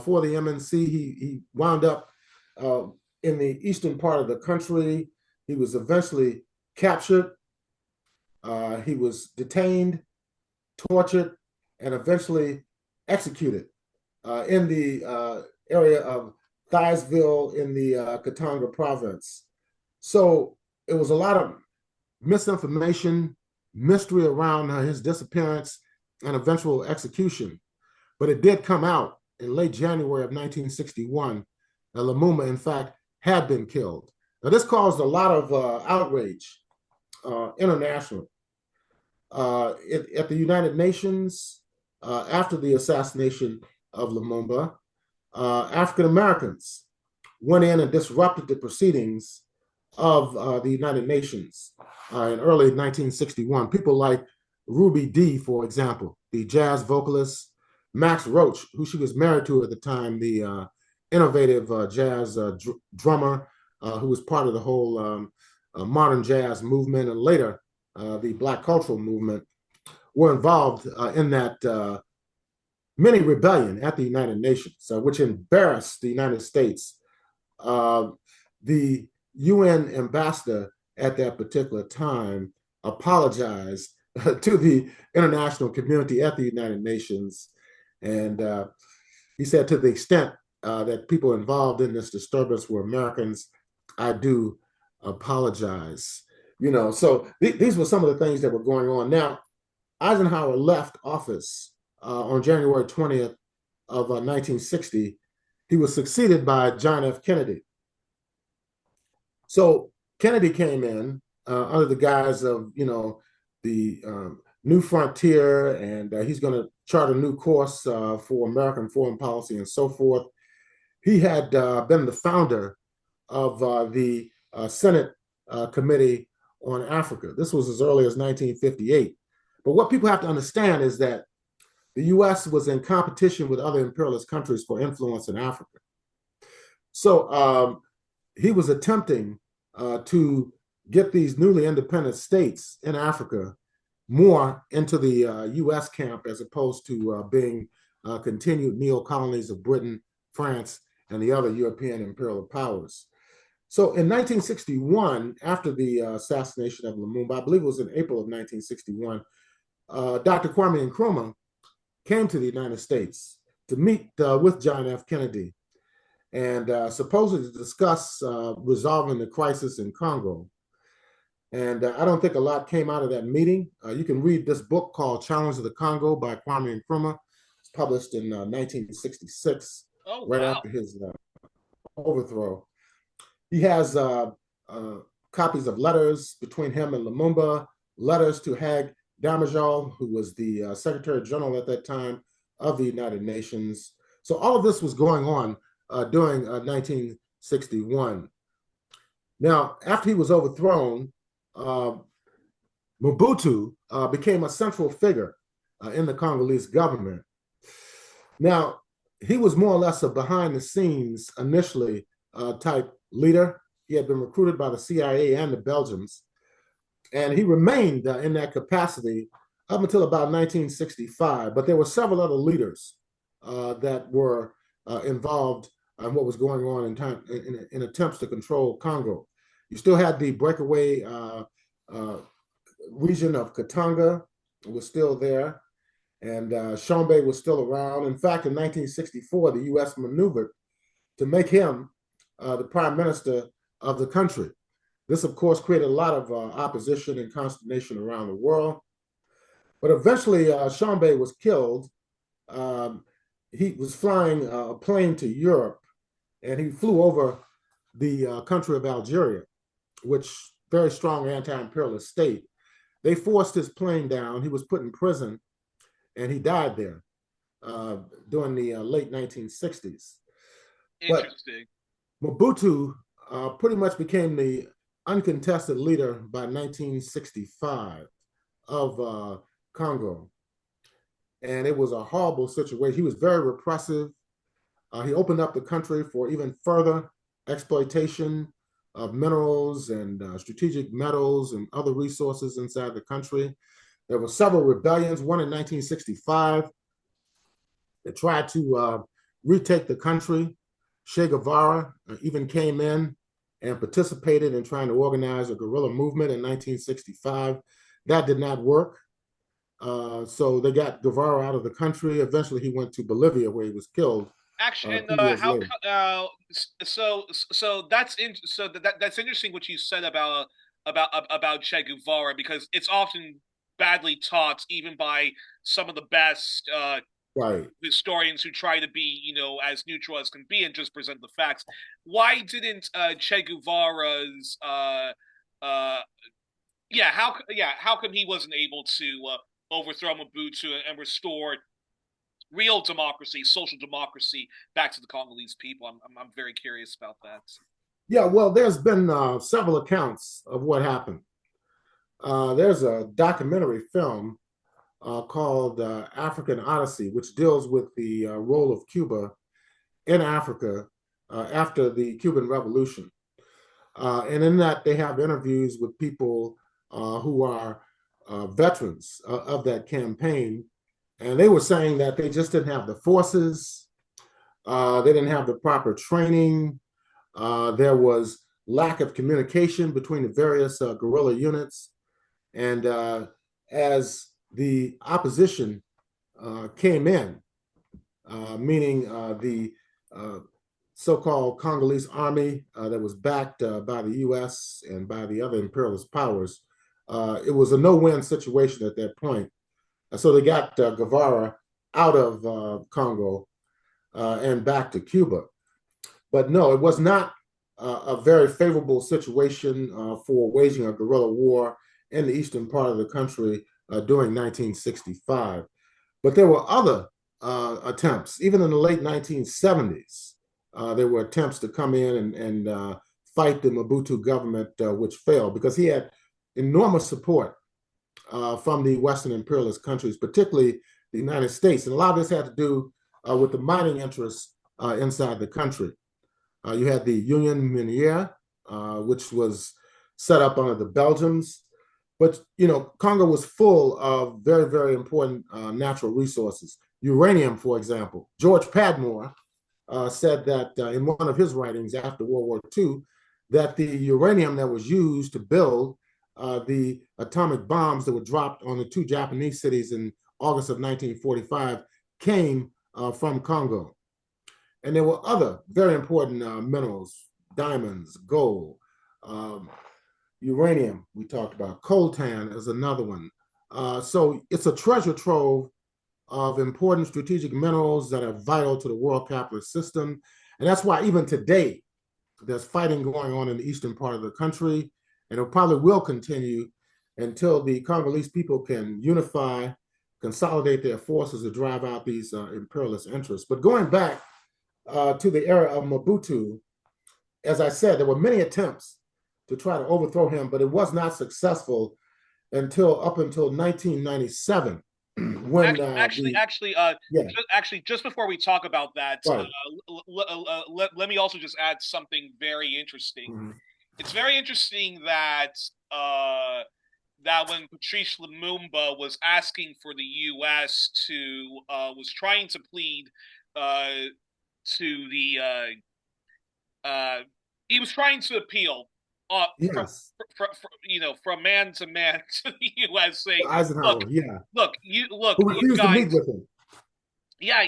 for the MNC. He wound up in the eastern part of the country. He was eventually captured. He was detained, tortured, and eventually executed in the area of Thiesville in the Katanga province. So it was a lot of misinformation, mystery around his disappearance and eventual execution. But it did come out in late January of 1961 that Lumumba, in fact, had been killed. Now, this caused a lot of outrage internationally. At the United Nations, after the assassination of Lumumba, African Americans went in and disrupted the proceedings of the United Nations in early 1961. People like Ruby Dee, for example, the jazz vocalist, Max Roach, who she was married to at the time, the innovative jazz drummer who was part of the whole modern jazz movement, and later the Black cultural movement, were involved in that mini rebellion at the United Nations, which embarrassed the United States. The UN ambassador at that particular time apologized to the international community at the United Nations. And he said, to the extent that people involved in this disturbance were Americans, I do apologize. So these were some of the things that were going on. Now, Eisenhower left office on January 20th of 1960. He was succeeded by John F. Kennedy. So Kennedy came in under the guise of, the new frontier, and he's going to chart a new course for American foreign policy and so forth. He had been the founder of the Senate Committee on Africa. This was as early as 1958. But what people have to understand is that the US was in competition with other imperialist countries for influence in Africa. So he was attempting to get these newly independent states in Africa more into the US camp, as opposed to being continued neo-colonies of Britain, France, and the other European imperial powers. So in 1961, after the assassination of Lumumba, I believe it was in April of 1961, Dr. Kwame Nkrumah came to the United States to meet with John F. Kennedy and supposedly to discuss resolving the crisis in Congo. And I don't think a lot came out of that meeting. You can read this book called Challenge of the Congo by Kwame Nkrumah. It's published in 1966, right after his overthrow. He has copies of letters between him and Lumumba, letters to Hag Damajal, who was the Secretary General at that time of the United Nations. So all of this was going on during 1961. Now, after he was overthrown, Mobutu became a central figure in the Congolese government. Now, he was more or less a behind the scenes, initially type leader. He had been recruited by the CIA and the Belgians, and he remained in that capacity up until about 1965. But there were several other leaders that were involved in what was going on in attempts to control Congo. You still had the breakaway uh, region of Katanga was still there, and Shombe was still around. In fact, in 1964, the U.S. maneuvered to make him the prime minister of the country. This, of course, created a lot of opposition and consternation around the world. But eventually, Shombe was killed. Um, he was flying a plane to Europe, and he flew over the country of Algeria, which very strong anti-imperialist state. They forced his plane down. He was put in prison, and he died there uh, during the late 1960s. But Interesting. Mobutu pretty much became the uncontested leader by 1965 of Congo. And it was a horrible situation. He was very repressive. He opened up the country for even further exploitation of minerals and strategic metals and other resources inside the country. There were several rebellions, one in 1965 that tried to retake the country. Che Guevara even came in and participated in trying to organize a guerrilla movement in 1965. That did not work. So they got Guevara out of the country. Eventually, he went to Bolivia, where he was killed Actually, and 2 years how later. so that's interesting what you said about Che Guevara, because it's often badly taught even by some of the best Right. historians who try to be, as neutral as can be and just present the facts. Why didn't Che Guevara's uh how come he wasn't able to overthrow Mobutu and restore real democracy, social democracy, back to the Congolese people? I'm very curious about that. Yeah, well, there's been several accounts of what happened. There's a documentary film called African Odyssey, which deals with the role of Cuba in Africa after the Cuban Revolution. And in that, they have interviews with people who are veterans of that campaign. And they were saying that they just didn't have the forces, they didn't have the proper training, there was lack of communication between the various guerrilla units. And as the opposition came in, meaning the uh, so-called Congolese army that was backed by the U.S. and by the other imperialist powers, it was a no-win situation at that point. So they got Guevara out of Congo and back to Cuba. But no, it was not a very favorable situation for waging a guerrilla war in the eastern part of the country during 1965. But there were other attempts, even in the late 1970s. There were attempts to come in and fight the Mobutu government, which failed because he had enormous support from the Western imperialist countries, particularly the United States. And a lot of this had to do with the mining interests inside the country. You had the Union Miniere, which was set up under the Belgians. But, Congo was full of very, very important natural resources. Uranium, for example. George Padmore said that in one of his writings after World War II, that the uranium that was used to build the atomic bombs that were dropped on the two Japanese cities in August of 1945 came from Congo. And there were other very important minerals, diamonds, gold, um, uranium, we talked about. Coltan is another one. So it's a treasure trove of important strategic minerals that are vital to the world capitalist system. And that's why even today, there's fighting going on in the eastern part of the country, and it probably will continue until the Congolese people can unify, consolidate their forces to drive out these imperialist interests. But going back to the era of Mobutu, as I said, there were many attempts to try to overthrow him, but it was not successful until up until 1997, when yeah, Just before we talk about that, right. let me also just add something very interesting. Mm-hmm. It's very interesting that when Patrice Lumumba was asking for the U.S. to was trying to plead uh, to the he was trying to appeal Yes. From man to man to the U.S. saying, "Look, Eisenhower, yeah. look, Who you refused to guys." meet with him. Yeah,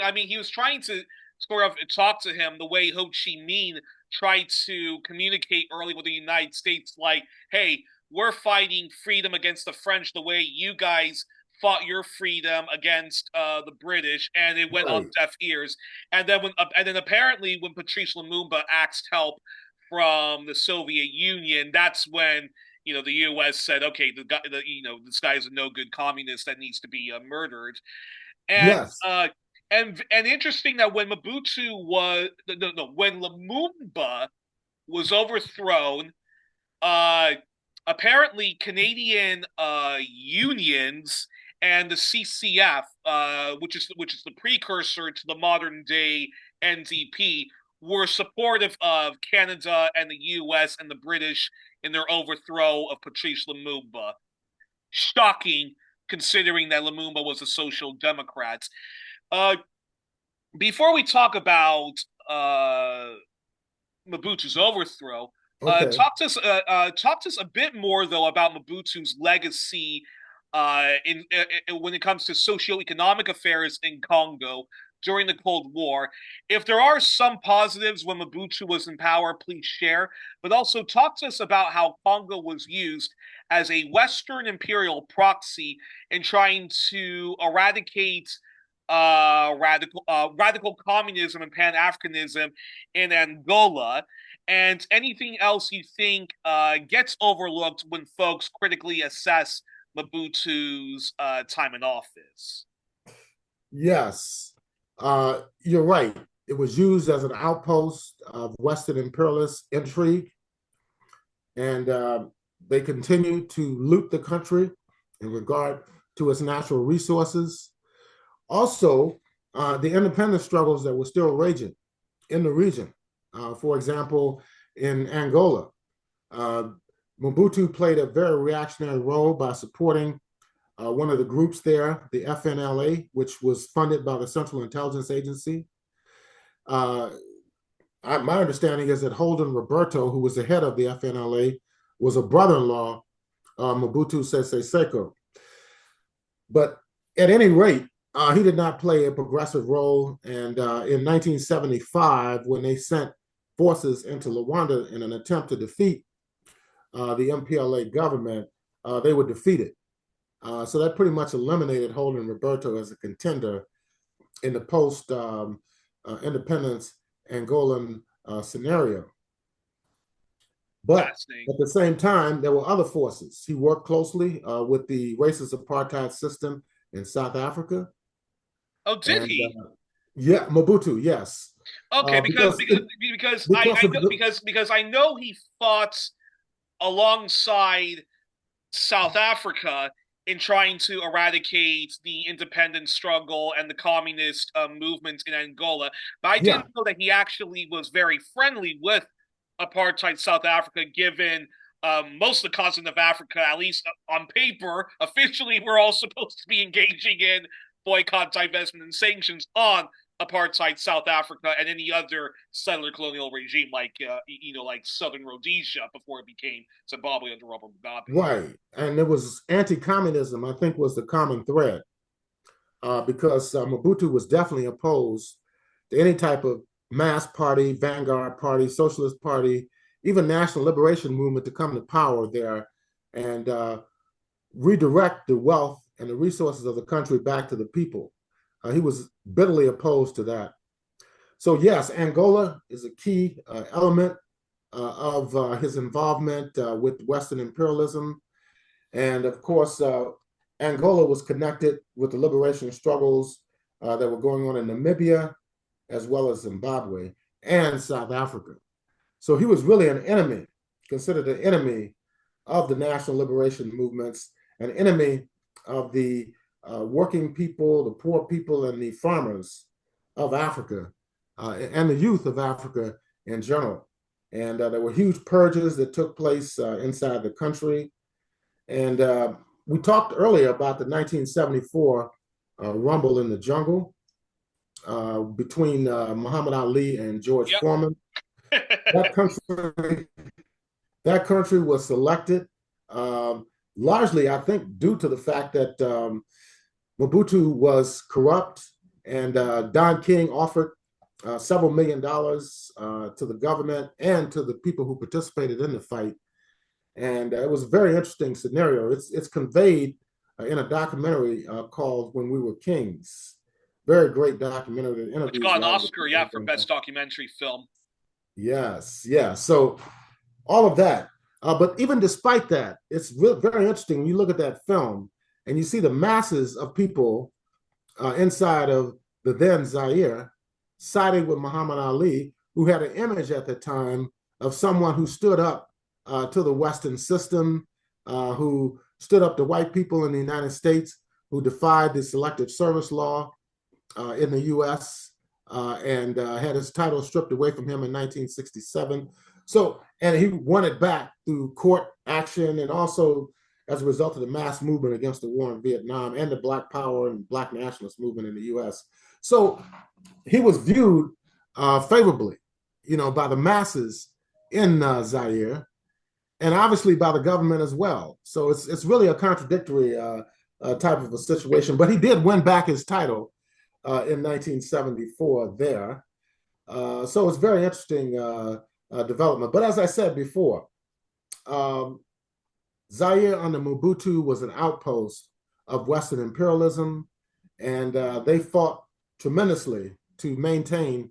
I mean, he was trying to sort of talk to him the way Ho Chi Minh tried to communicate early with the United States, like, "Hey, we're fighting freedom against the French the way you guys fought your freedom against the British," and it went on Right. deaf ears. And then apparently, when Patrice Lumumba asked help from the Soviet Union, that's when the U.S. said, "Okay, this guy is a no good communist that needs to be murdered." And Yes. interesting that when Mobutu was no, when Lumumba was overthrown, uh, apparently Canadian unions and the CCF, which is the precursor to the modern day NDP, were supportive of Canada and the U.S. and the British in their overthrow of Patrice Lumumba. Shocking, considering that Lumumba was a social democrat. Uh, Before we talk about uh, Mobutu's overthrow, Okay. talk to us a bit more though about Mobutu's legacy when it comes to socioeconomic affairs in Congo during the Cold War. If there are some positives when Mobutu was in power, please share. But also talk to us about how Congo was used as a Western imperial proxy in trying to eradicate radical communism and Pan Africanism in Angola, and anything else you think gets overlooked when folks critically assess Mobutu's time in office. Yes. You're right. It was used as an outpost of Western imperialist intrigue, and they continued to loot the country in regard to its natural resources. Also, the independence struggles that were still raging in the region. For example, in Angola, uh, Mobutu played a very reactionary role by supporting one of the groups there, the FNLA, which was funded by the Central Intelligence Agency. Uh, my understanding is that Holden Roberto, who was the head of the FNLA, was a brother-in-law of Mobutu Sese Seko. But at any rate, he did not play a progressive role. And in 1975, when they sent forces into Rwanda in an attempt to defeat the MPLA government, they were defeated. So that pretty much eliminated Holden Roberto as a contender in the post independence Angolan scenario. But at the same time, there were other forces. He worked closely with the racist apartheid system in South Africa. Oh, did And he? yeah, Mobutu, yes. Okay, Because of the, because I know he fought alongside South Africa in trying to eradicate the independence struggle and the communist movement in Angola. But I yeah, didn't know that he actually was very friendly with apartheid South Africa, given most of the continent of Africa, at least on paper, officially, we're all supposed to be engaging in boycott, divestment, and sanctions on apartheid South Africa and any other settler colonial regime like Southern Rhodesia before it became Zimbabwe under Robert Mugabe. right. And it was anti-communism, I think, was the common thread because Mobutu was definitely opposed to any type of mass party, vanguard party, socialist party, even national liberation movement to come to power there and redirect the wealth and the resources of the country back to the people. He was bitterly opposed to that. So yes, Angola is a key element of his involvement with Western imperialism. And of course, Angola was connected with the liberation struggles that were going on in Namibia, as well as Zimbabwe and South Africa. So he was really an enemy, considered an enemy of the national liberation movements, an enemy of the working people, the poor people, and the farmers of Africa, and the youth of Africa in general. And there were huge purges that took place inside the country. And we talked earlier about the 1974 rumble in the jungle between Muhammad Ali and George Yep. Foreman. That country that country was selected largely, I think, due to the fact that Mobutu was corrupt, and Don King offered several $1 million to the government and to the people who participated in the fight. And it was a very interesting scenario. It's conveyed in a documentary called "When We Were Kings." Very great documentary that Which interviews a got an lot of the Oscar, people yeah, who've for been best involved. documentary film. Yes, yeah. So all of that. But even despite that, it's very interesting when you look at that film and you see the masses of people inside of the then Zaire siding with Muhammad Ali, who had an image at the time of someone who stood up to the Western system, who stood up to white people in the United States, who defied the Selective Service Law in the US, and had his title stripped away from him in 1967. So, and he won it back through court action and also as a result of the mass movement against the war in Vietnam and the Black Power and Black nationalist movement in the US. So he was viewed favorably, by the masses in Zaire, and obviously by the government as well. So it's really a contradictory type of a situation. But he did win back his title in 1974 there. So it's very interesting development. But as I said before, um, Zaire under Mobutu was an outpost of Western imperialism, and they fought tremendously to maintain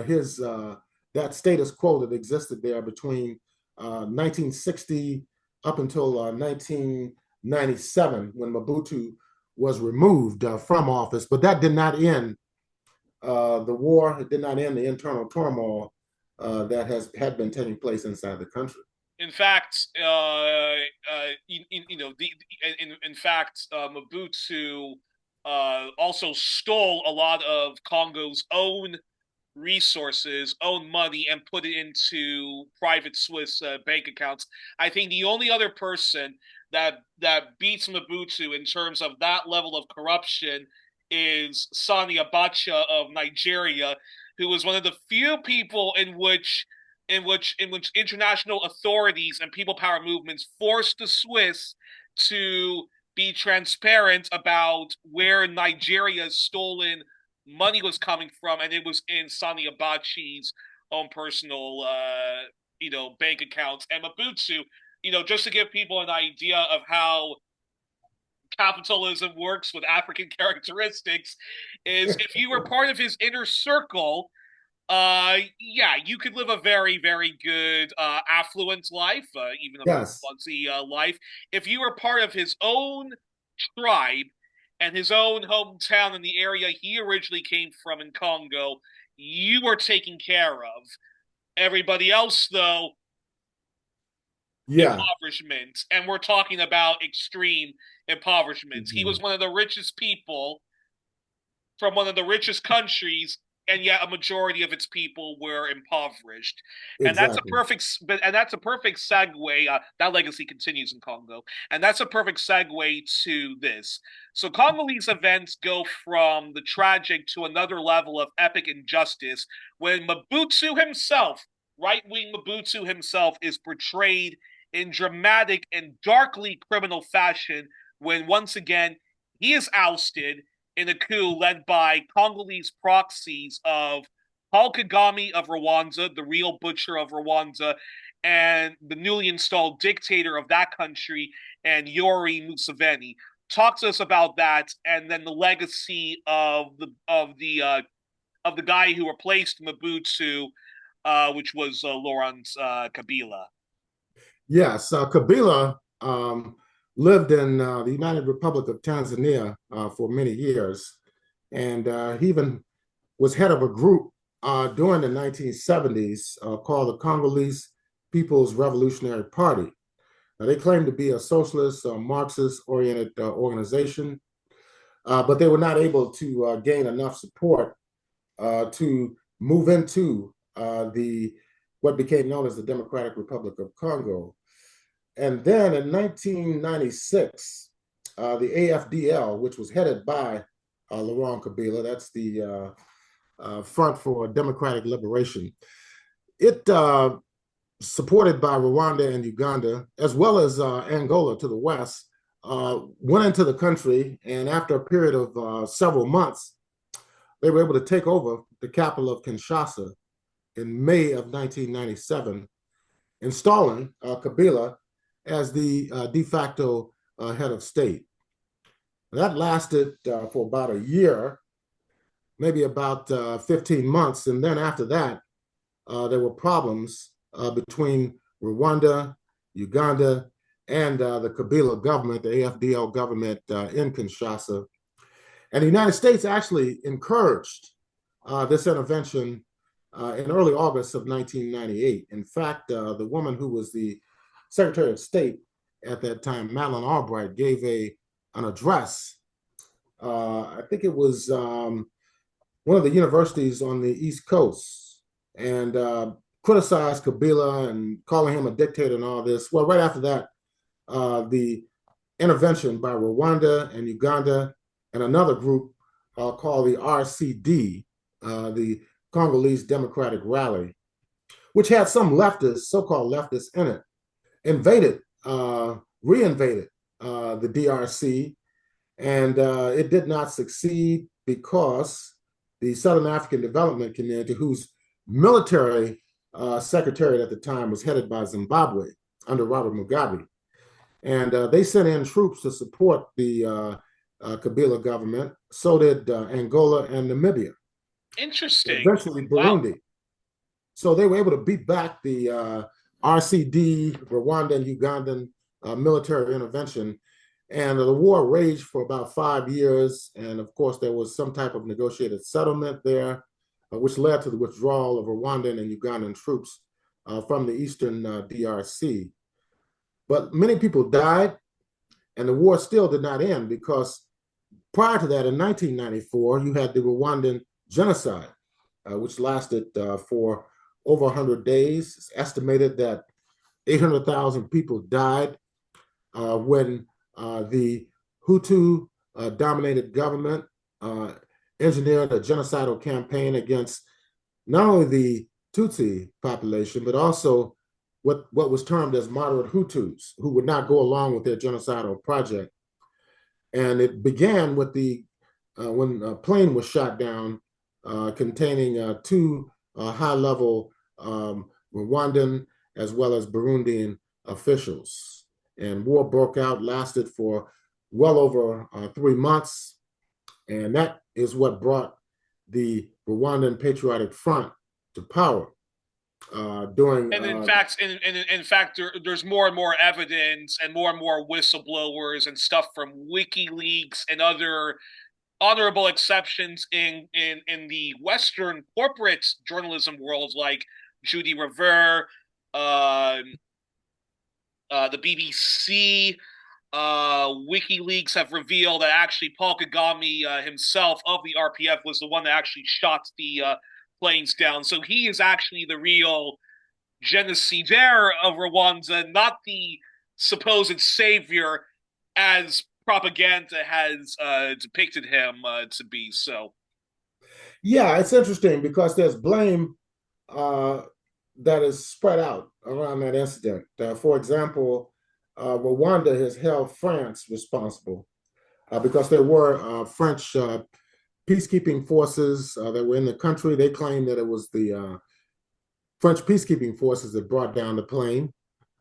his that status quo that existed there between 1960 up until 1997 when Mobutu was removed from office. But that did not end the war. It did not end the internal turmoil that had been taking place inside the country. In fact, in fact, Mobutu also stole a lot of Congo's own resources, own money, and put it into private Swiss bank accounts. I think the only other person that beats Mobutu in terms of that level of corruption is Sani Abacha of Nigeria, who was one of the few people in which international authorities and people power movements forced the Swiss to be transparent about where Nigeria's stolen money was coming from, and it was in Sani Abachi's own personal, bank accounts. And Mobutu, just to give people an idea of how capitalism works with African characteristics, is if you were part of his inner circle, yeah, you could live a very, very good, affluent life, even a Yes. bourgeoisie life. If you were part of his own tribe and his own hometown in the area he originally came from in Congo, you were taken care of. Everybody else, though, Yeah. impoverishment, and we're talking about extreme impoverishment. He was Mhm. one of the richest people from one of the richest countries, and yet a majority of its people were impoverished. And that's a Exactly. perfect segue. That legacy continues in Congo, and that's a perfect segue to this. So Congolese events go from the tragic to another level of epic injustice when Mobutu himself, right wing Mobutu himself, is portrayed in dramatic and darkly criminal fashion when once again he is ousted in a coup led by Congolese proxies of Paul Kagame of Rwanda, the real butcher of Rwanda, and the newly installed dictator of that country, and Yuri Museveni. Talk to us about that, and then the legacy of the guy who replaced Mobutu, which was Laurent Kabila. Yes. Kabila lived in the United Republic of Tanzania for many years, and he even was head of a group during the 1970s called the Congolese People's Revolutionary Party. Now, they claimed to be a socialist, Marxist-oriented organization, but they were not able to gain enough support to move into the what became known as the Democratic Republic of Congo. And then in 1996, the AFDL, which was headed by Laurent Kabila, that's the Front for Democratic Liberation, it supported by Rwanda and Uganda, as well as Angola to the west, went into the country. And after a period of several months, they were able to take over the capital of Kinshasa in May of 1997, installing Kabila as the de facto head of state. That lasted for about a year, maybe about 15 months. And then after that, there were problems between Rwanda, Uganda, and the Kabila government, the AFDL government in Kinshasa. And the United States actually encouraged this intervention in early August of 1998. In fact, the woman who was the Secretary of State at that time, Madeleine Albright, gave an address. I think it was one of the universities on the East Coast, and criticized Kabila and calling him a dictator and all this. Well, right after that, the intervention by Rwanda and Uganda and another group called the RCD, the Congolese Democratic Rally, which had some leftists, so-called leftists in it, reinvaded the DRC, and it did not succeed because the Southern African Development Community, whose military secretariat at the time was headed by Zimbabwe under Robert Mugabe, and they sent in troops to support the Kabila government. So did Angola and Namibia. Interesting. Eventually, Burundi. Wow. So they were able to beat back the RCD, Rwanda, and Ugandan military intervention. And the war raged for about 5 years. And of course, there was some type of negotiated settlement there, which led to the withdrawal of Rwandan and Ugandan troops from the eastern DRC. But many people died, and the war still did not end because prior to that, in 1994, you had the Rwandan genocide, which lasted for over 100 days. It's estimated that 800,000 people died when the Hutu dominated government engineered a genocidal campaign against not only the Tutsi population, but also what was termed as moderate Hutus, who would not go along with their genocidal project. And it began with when a plane was shot down containing two high-level Rwandan as well as Burundian officials. And war broke out, lasted for well over 3 months. And that is what brought the Rwandan Patriotic Front to power. In fact, there's more and more evidence and more whistleblowers and stuff from WikiLeaks and other honorable exceptions in the Western corporate journalism world, like Judy Revere, the BBC, WikiLeaks have revealed that actually Paul Kagame himself of the RPF was the one that actually shot the planes down. So he is actually the real genocidaire of Rwanda, not the supposed savior as propaganda has depicted him to be. So, yeah, it's interesting because there's blame that is spread out around that incident. For example, Rwanda has held France responsible because there were French peacekeeping forces that were in the country. They claimed that it was the French peacekeeping forces that brought down the plane.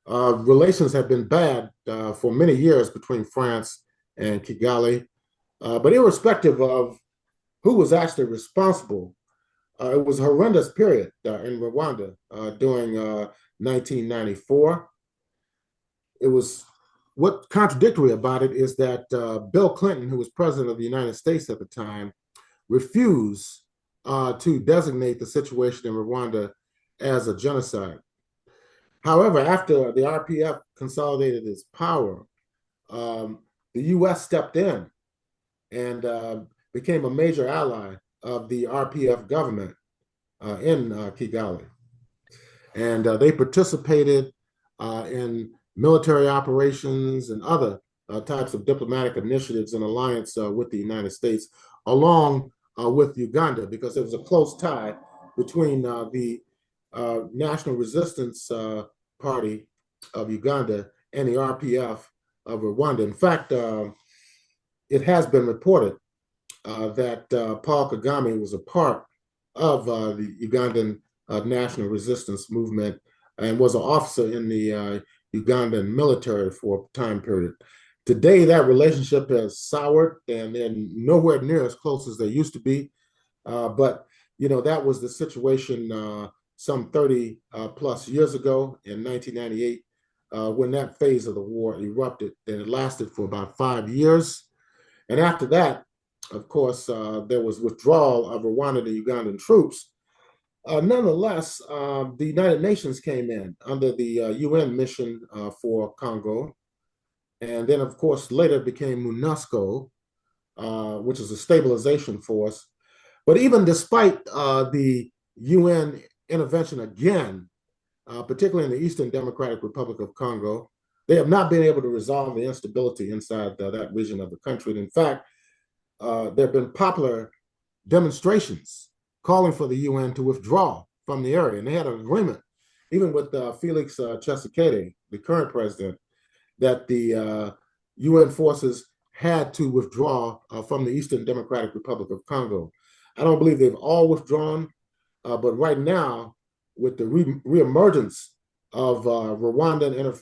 Relations have been bad for many years between France and Kigali. But irrespective of who was actually responsible, it was a horrendous period in Rwanda during 1994. It was, what contradictory about it is that Bill Clinton, who was president of the United States at the time, refused to designate the situation in Rwanda as a genocide. However, after the RPF consolidated its power, the U.S. stepped in and became a major ally of the RPF government in Kigali. And they participated in military operations and other types of diplomatic initiatives in alliance with the United States, along with Uganda, because there was a close tie between the National Resistance Party of Uganda and the RPF of Rwanda. In fact, it has been reported that Paul Kagame was a part of the Ugandan National Resistance Movement and was an officer in the Ugandan military for a time period. Today, that relationship has soured and they're nowhere near as close as they used to be. But, you know, that was the situation some 30 plus years ago in 1998 when that phase of the war erupted. And it lasted for about 5 years. And after that, of course, there was withdrawal of Rwandan and Ugandan troops. Nonetheless, the United Nations came in under the UN mission for Congo. And then, of course, later became MONUSCO, which is a stabilization force. But even despite the UN intervention again, particularly in the Eastern Democratic Republic of Congo, they have not been able to resolve the instability inside that region of the country. And in fact, there have been popular demonstrations calling for the UN to withdraw from the area. And they had an agreement, even with Felix Tshisekedi, the current president, that the UN forces had to withdraw from the Eastern Democratic Republic of Congo. I don't believe they've all withdrawn, but right now, with the reemergence of Rwandan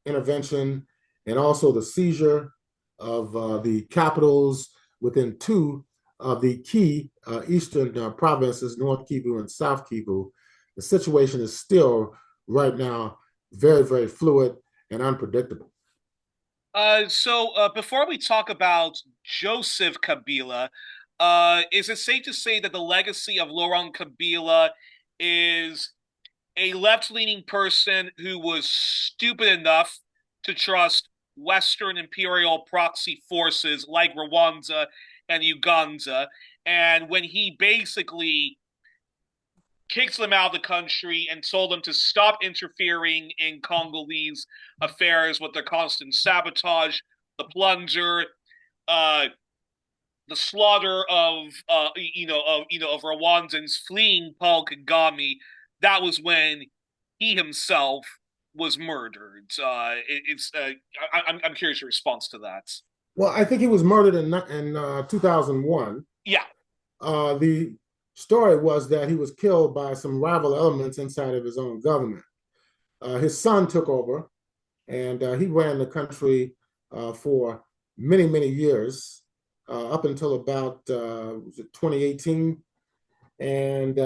intervention and also the seizure of the capitals within two of the key eastern provinces, North Kivu and South Kivu, the situation is still right now very, very fluid and unpredictable. So before we talk about Joseph Kabila, is it safe to say that the legacy of Laurent Kabila is a left-leaning person who was stupid enough to trust Western imperial proxy forces like Rwanda and Uganda, and when he basically kicks them out of the country and told them to stop interfering in Congolese affairs with their constant sabotage, the plunder, uh, the slaughter of of Rwandans fleeing Paul Kagame. That was when he himself was murdered. I'm curious your response to that. Well, I think he was murdered in 2001. Yeah. The story was that he was killed by some rival elements inside of his own government. His son took over, and he ran the country for many, many years, up until about 2018. And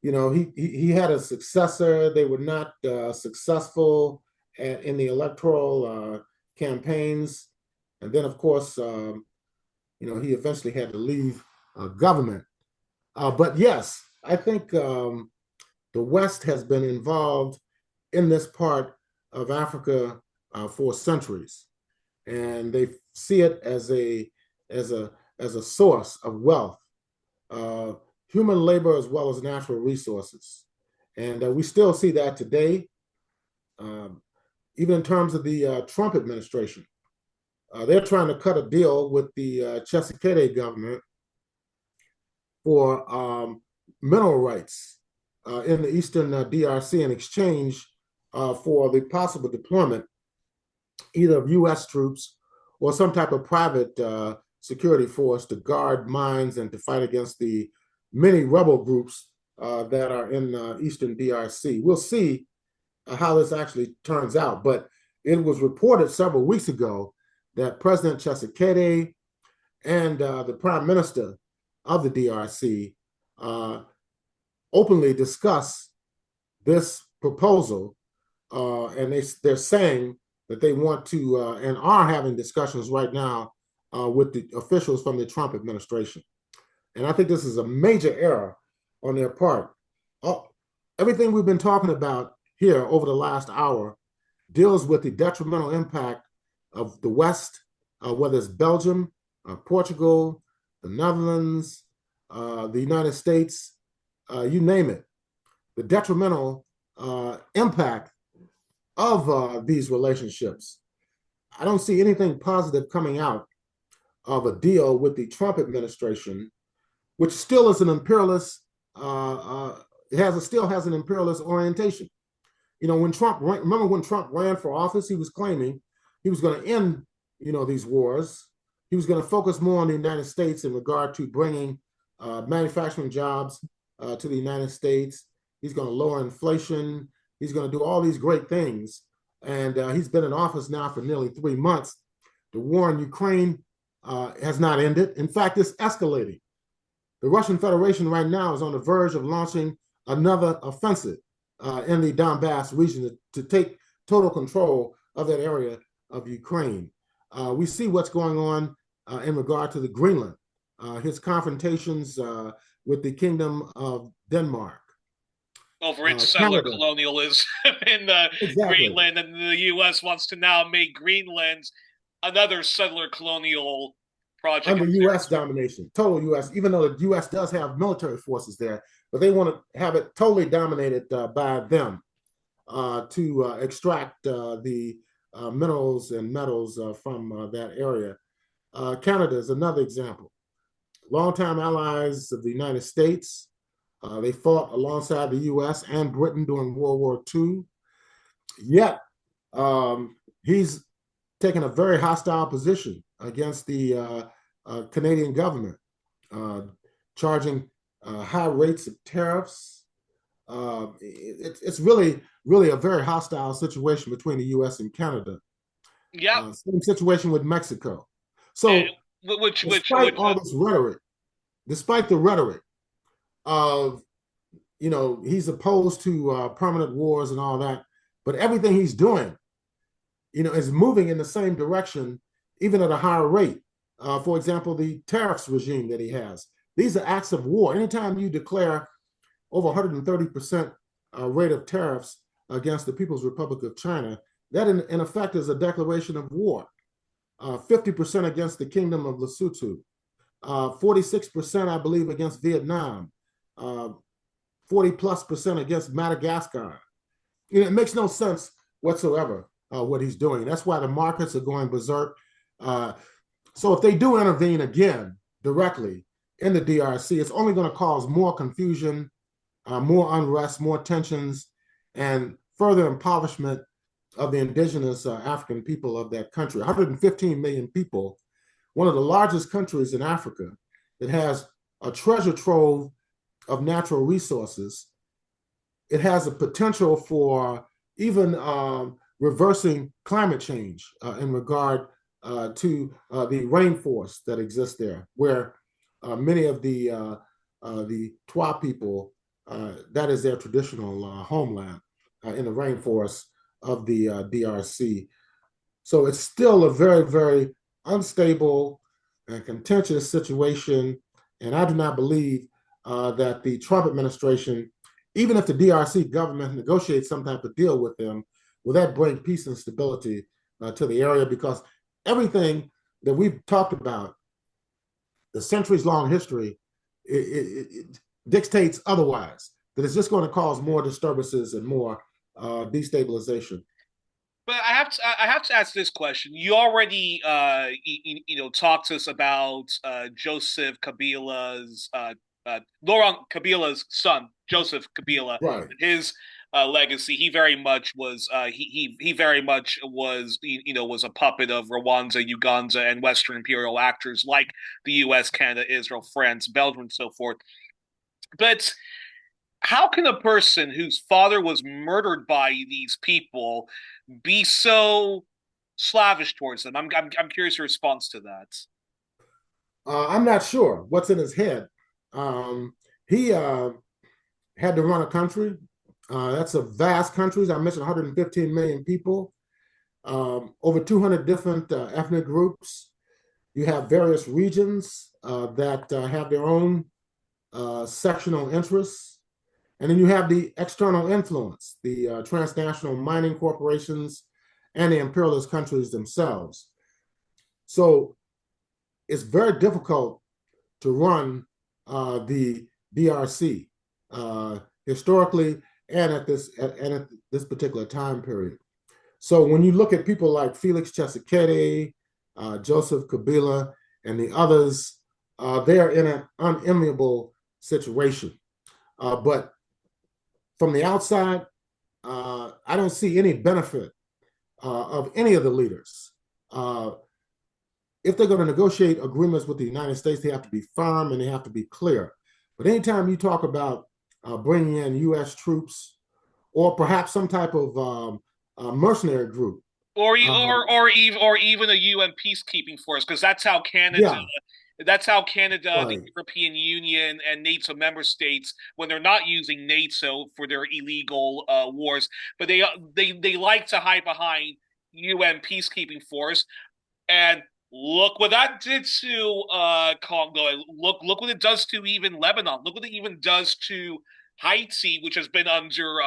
he had a successor. They were not successful in the electoral campaigns, and then, of course, he eventually had to leave government. But yes, I think the West has been involved in this part of Africa for centuries, and they see it as a source of wealth, human labor as well as natural resources, and we still see that today, even in terms of the Trump administration. They're trying to cut a deal with the Tshisekedi government for mineral rights in the Eastern DRC in exchange for the possible deployment either of U.S. troops or some type of private security force to guard mines and to fight against the many rebel groups that are in Eastern DRC. We'll see how this actually turns out, but it was reported several weeks ago that President Tshisekedi and the Prime Minister of the DRC openly discuss this proposal, and they're saying that they want to and are having discussions right now with the officials from the Trump administration. And I think this is a major error on their part. Everything we've been talking about here over the last hour deals with the detrimental impact of the West, whether it's Belgium, Portugal, the Netherlands, the United States, you name it. The detrimental impact of these relationships. I don't see anything positive coming out of a deal with the Trump administration, which still is an imperialist still has an imperialist orientation. When remember when Trump ran for office, he was claiming he was going to end, these wars. He was going to focus more on the United States in regard to bringing manufacturing jobs to the United States. He's going to lower inflation. He's going to do all these great things. And he's been in office now for nearly 3 months. The war in Ukraine has not ended. In fact, it's escalating. The Russian Federation right now is on the verge of launching another offensive in the Donbass region to take total control of that area of Ukraine. We see what's going on in regard to the Greenland, his confrontations with the Kingdom of Denmark. Over its settler Canada. colonialism in Exactly. Greenland, and the U.S. wants to now make Greenland another settler colonial project. Under U.S. domination, total U.S., even though the U.S. does have military forces there, but they want to have it totally dominated by them to extract the minerals and metals from that area. Canada is another example. Longtime allies of the United States. They fought alongside the U.S. and Britain during World War II. Yet, he's taken a very hostile position against the Canadian government, charging high rates of tariffs. It's really, really a very hostile situation between the U.S. and Canada. Yeah. Same situation with Mexico. So, despite all this rhetoric, despite the rhetoric of, he's opposed to permanent wars and all that, but everything he's doing, is moving in the same direction, even at a higher rate. For example, the tariffs regime that he has. These are acts of war. Anytime you declare over 130% rate of tariffs against the People's Republic of China, that in effect is a declaration of war. 50% against the Kingdom of Lesotho, 46%, I believe, against Vietnam, 40+% against Madagascar. It makes no sense whatsoever what he's doing. That's why the markets are going berserk. So if they do intervene again directly in the DRC, it's only going to cause more confusion, more unrest, more tensions, and further impoverishment of the indigenous African people of that country. 115 million people, one of the largest countries in Africa that has a treasure trove of natural resources. It has a potential for even reversing climate change in regard to the rainforest that exists there, where many of the Twa people, that is their traditional homeland in the rainforest of the DRC. So it's still a very, very unstable and contentious situation. And I do not believe that the Trump administration, even if the DRC government negotiates some type of deal with them, will that bring peace and stability to the area? Because everything that we've talked about, the centuries-long history, it dictates otherwise, that it's just going to cause more disturbances and more destabilization. But I have to ask this question. You already talked to us about Joseph Kabila's Laurent Kabila's son, Joseph Kabila, right. His legacy. He very much was he very much was was a puppet of Rwanda, Uganda, and Western imperial actors like the U.S., Canada, Israel, France, Belgium, and so forth. But how can a person whose father was murdered by these people be so slavish towards them? I'm curious your response to that. I'm not sure what's in his head. He had to run a country. That's a vast country. I mentioned 115 million people, over 200 different ethnic groups. You have various regions that have their own sectional interests. And then you have the external influence, the transnational mining corporations and the imperialist countries themselves. So it's very difficult to run the DRC historically and at this particular time period. So when you look at people like Felix Tshisekedi, Joseph Kabila, and the others, they're in an unenviable situation. But from the outside, I don't see any benefit of any of the leaders. If they're going to negotiate agreements with the United States, they have to be firm and they have to be clear. But anytime you talk about bringing in U.S. troops or perhaps some type of mercenary group, or even a UN peacekeeping force, because yeah, that's how Canada, the right, European Union, and NATO member states, when they're not using NATO for their illegal wars, but they like to hide behind UN peacekeeping force. And look what that did to Congo. And look what it does to even Lebanon. Look what it even does to Haiti, which has been under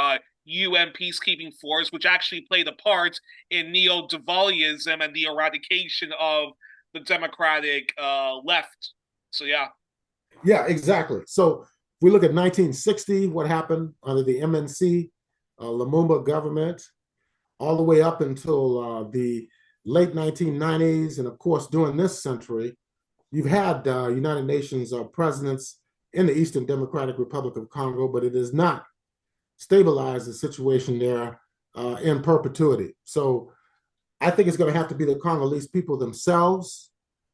UN peacekeeping force, which actually played a part in neo-Duvalianism and the eradication of the democratic left. So yeah. yeah, exactly. So if we look at 1960, what happened under the MNC, Lumumba government, all the way up until the late 1990s, and of course during this century, you've had United Nations presidents in the Eastern Democratic Republic of Congo, but it has not stabilized the situation there in perpetuity. So I think it's going to have to be the Congolese people themselves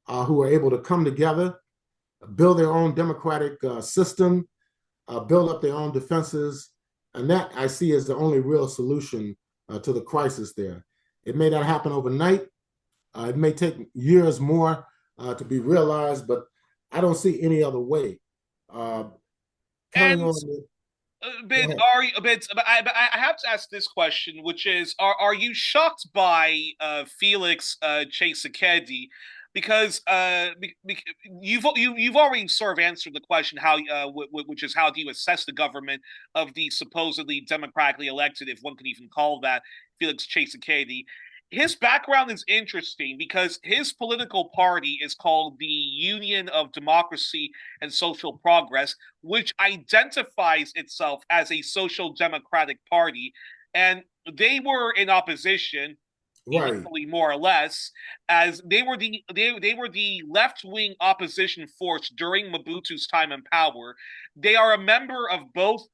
who are able to come together, build their own democratic system, build up their own defenses. And that I see as the only real solution to the crisis there. It may not happen overnight. It may take years more to be realized, but I don't see any other way. Counting And on the, go but ahead. are you but I have to ask this question, which is, are you shocked by Felix Tshisekedi? Because you've already sort of answered the question, how which is, how do you assess the government of the supposedly democratically elected, if one can even call that, Felix Tshisekedi. His background is interesting because his political party is called the Union of Democracy and Social Progress, which identifies itself as a social democratic party. And they were in opposition, Right. illegally more or less, as they were the left wing opposition force during Mobutu's time in power. They are a member of both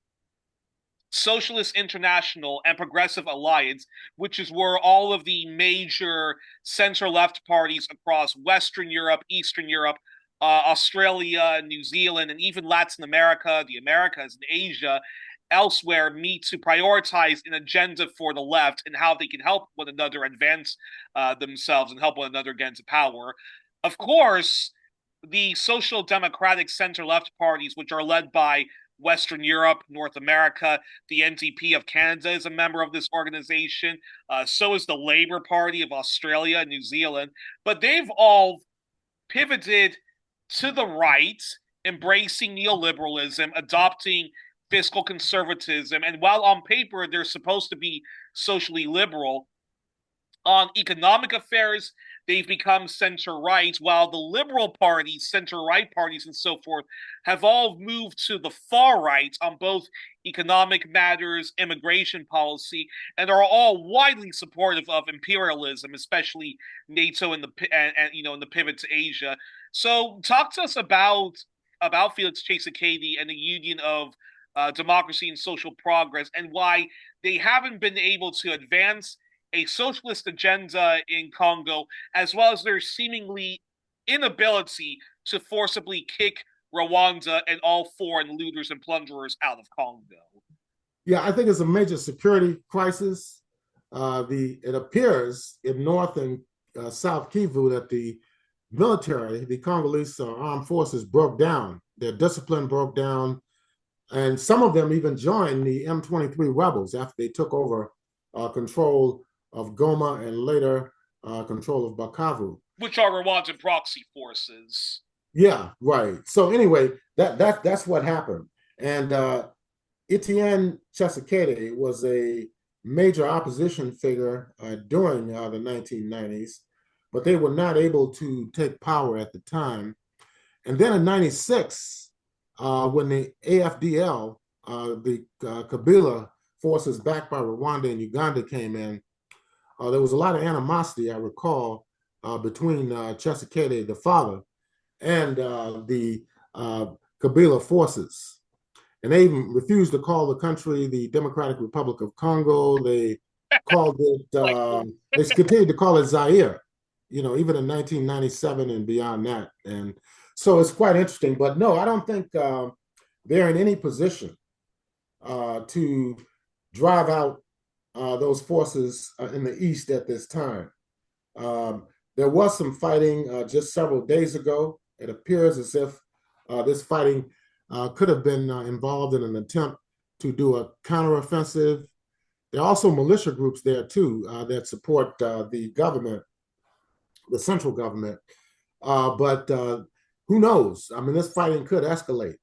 Socialist International and Progressive Alliance, which is where all of the major center left parties across Western Europe, Eastern Europe, Australia, New Zealand, and even Latin America, the Americas, and Asia, elsewhere meet to prioritize an agenda for the left and how they can help one another advance themselves and help one another get into power. Of course, the social democratic center left parties, which are led by Western Europe, North America. The NDP of Canada is a member of this organization. So is the Labour Party of Australia and New Zealand. But they've all pivoted to the right, embracing neoliberalism, adopting fiscal conservatism. And while on paper they're supposed to be socially liberal, on economic affairs, they've become center right, while the liberal parties, center right parties, and so forth have all moved to the far right on both economic matters, immigration policy, and are all widely supportive of imperialism, especially NATO and the pivot to Asia. So, talk to us about Felix Tshisekedi and the Union of Democracy and Social Progress, and why they haven't been able to advance a socialist agenda in Congo, as well as their seemingly inability to forcibly kick Rwanda and all foreign looters and plunderers out of Congo. Yeah, I think it's a major security crisis. It appears in North and South Kivu that the military, the Congolese armed forces, broke down. Their discipline broke down, and some of them even joined the M23 rebels after they took over control of Goma and later control of Bukavu. Which are Rwandan proxy forces. Yeah, right. So anyway, that's what happened. And Etienne Tshisekedi was a major opposition figure during the 1990s, but they were not able to take power at the time. And then in 96, when the AFDL, the Kabila forces backed by Rwanda and Uganda came in, there was a lot of animosity, I recall, between Tshisekedi, the father, and the Kabila forces. and they even refused to call the country the Democratic Republic of Congo. They called it, Like, they continued to call it Zaire, even in 1997 and beyond that. And so it's quite interesting. But no, I don't think they're in any position to drive out those forces in the East at this time. Um, there was some fighting just several days ago. It appears as if this fighting could have been involved in an attempt to do a counteroffensive. There are also militia groups there too that support the government, the central government. But who knows? I mean, this fighting could escalate.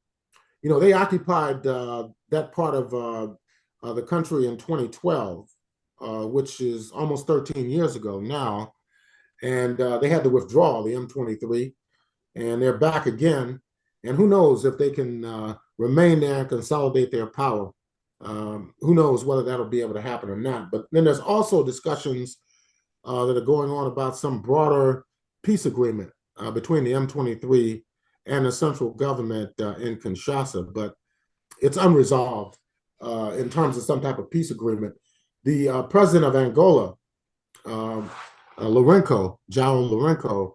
They occupied that part of the country in 2012, which is almost 13 years ago now. And they had to withdraw the M23, and they're back again. And who knows if they can remain there and consolidate their power. Who knows whether that'll be able to happen or not. But then there's also discussions that are going on about some broader peace agreement between the M23 and the central government in Kinshasa. But it's unresolved in terms of some type of peace agreement. The president of Angola, Lourenco, João Lourenco,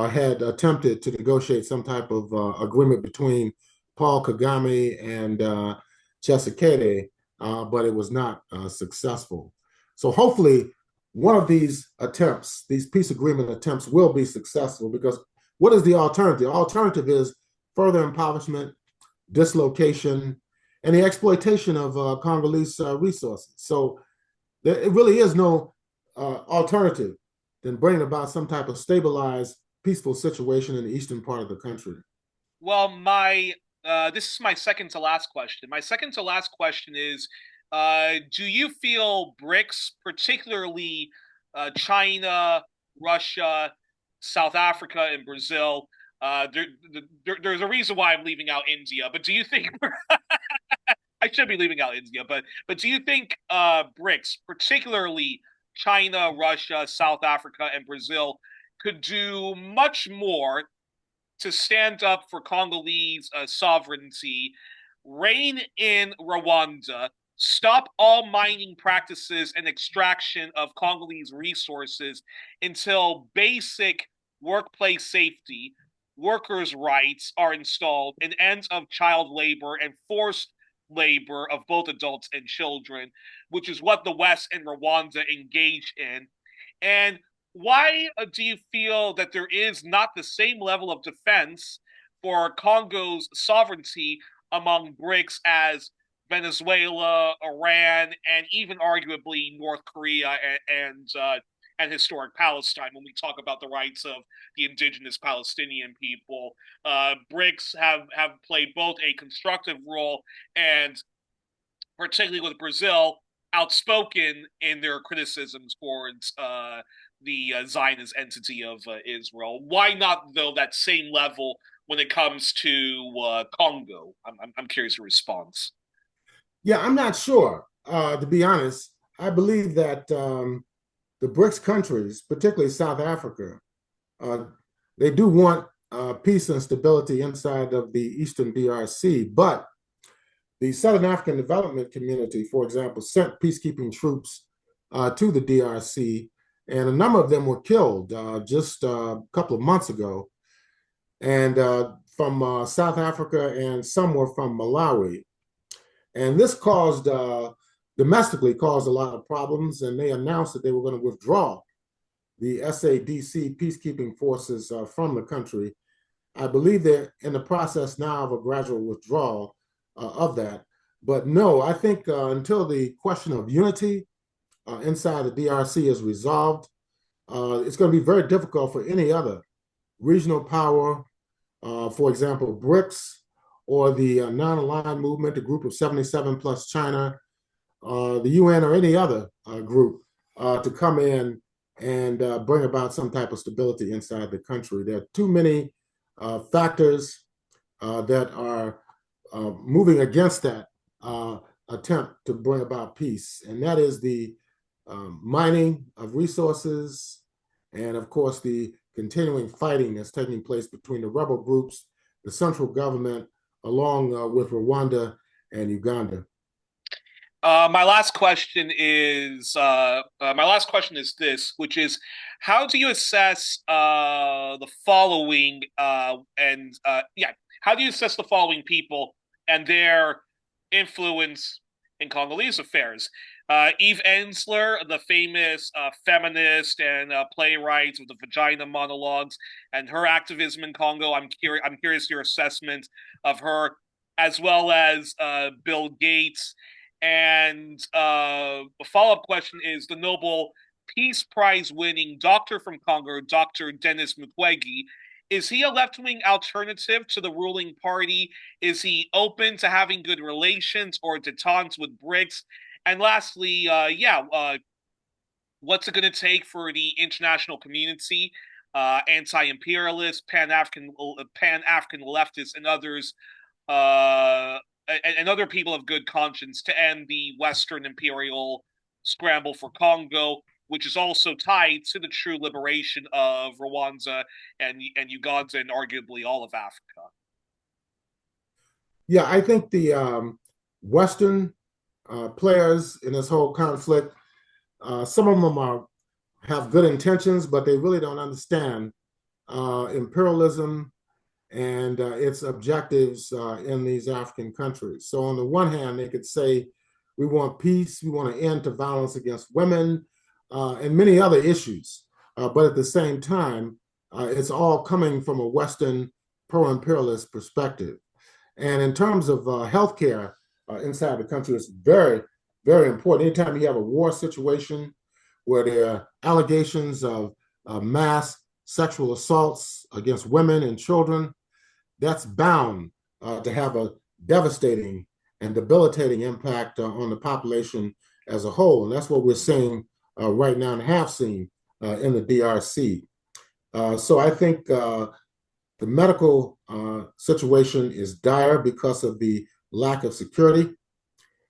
had attempted to negotiate some type of agreement between Paul Kagame and Tshisekedi, but it was not successful. So hopefully one of these attempts, these peace agreement attempts, will be successful, because what is the alternative? The alternative is further impoverishment, dislocation, and the exploitation of Congolese resources. So it really is no alternative than bringing about some type of stabilized, peaceful situation in the eastern part of the country. well, this is my second to last question. My second to last question is, do you feel BRICS, particularly China, Russia, South Africa, and Brazil? There's a reason why I'm leaving out India, but do you think I should be leaving out India? But do you think BRICS, particularly China, Russia, South Africa, and Brazil, could do much more to stand up for Congolese sovereignty, reign in Rwanda, stop all mining practices and extraction of Congolese resources until basic workplace safety, workers' rights are installed, an end of child labor and forced labor of both adults and children, which is what the West and Rwanda engage in. And why do you feel that there is not the same level of defense for Congo's sovereignty among BRICS as Venezuela, Iran, and even arguably North Korea and historic Palestine when we talk about the rights of the indigenous Palestinian people? BRICS have played both a constructive role and, particularly with Brazil, outspoken in their criticisms towards the Zionist entity of Israel. Why not, though, that same level when it comes to Congo? I'm curious your response. Yeah, I'm not sure. To be honest, I believe that the BRICS countries, particularly South Africa, they do want peace and stability inside of the Eastern DRC, but the Southern African Development Community, for example, sent peacekeeping troops to the DRC, and a number of them were killed just a couple of months ago, and from South Africa, and some were from Malawi. And this domestically caused a lot of problems, and they announced that they were going to withdraw the SADC peacekeeping forces from the country. I believe they're in the process now of a gradual withdrawal of that. But no, I think until the question of unity inside the DRC is resolved, it's going to be very difficult for any other regional power, for example, BRICS, or the non-aligned movement, the group of 77 plus China, the UN, or any other group to come in and bring about some type of stability inside the country. There are too many factors that are moving against that attempt to bring about peace, and that is the mining of resources, and of course the continuing fighting that's taking place between the rebel groups, the central government, along with Rwanda and Uganda. My last question is this, which is, how do you assess the following and yeah, how do you assess the following people and their influence in Congolese affairs? Eve Ensler, the famous feminist and playwright of the Vagina monologues, and her activism in Congo. I'm curious your assessment of her, as well as Bill Gates. And the follow-up question is the Nobel Peace Prize winning doctor from Congo, Dr. Denis Mukwege. Is he a left-wing alternative to the ruling party? Is he open to having good relations or detente with BRICS? And lastly, what's it going to take for the international community, anti-imperialists, Pan-African leftists, and others, uh, and other people of good conscience to end the Western imperial scramble for Congo, which is also tied to the true liberation of Rwanda and Uganda and arguably all of Africa? Yeah, I think the Western players in this whole conflict, some of them have good intentions, but they really don't understand imperialism and its objectives in these African countries. So, on the one hand, they could say, we want peace, we want an end to violence against women, and many other issues. But at the same time, it's all coming from a Western pro imperialist perspective. And in terms of healthcare inside the country, it's very, very important. Anytime you have a war situation where there are allegations of mass sexual assaults against women and children, that's bound to have a devastating and debilitating impact on the population as a whole. And that's what we're seeing right now and have seen in the DRC. So I think the medical situation is dire because of the lack of security,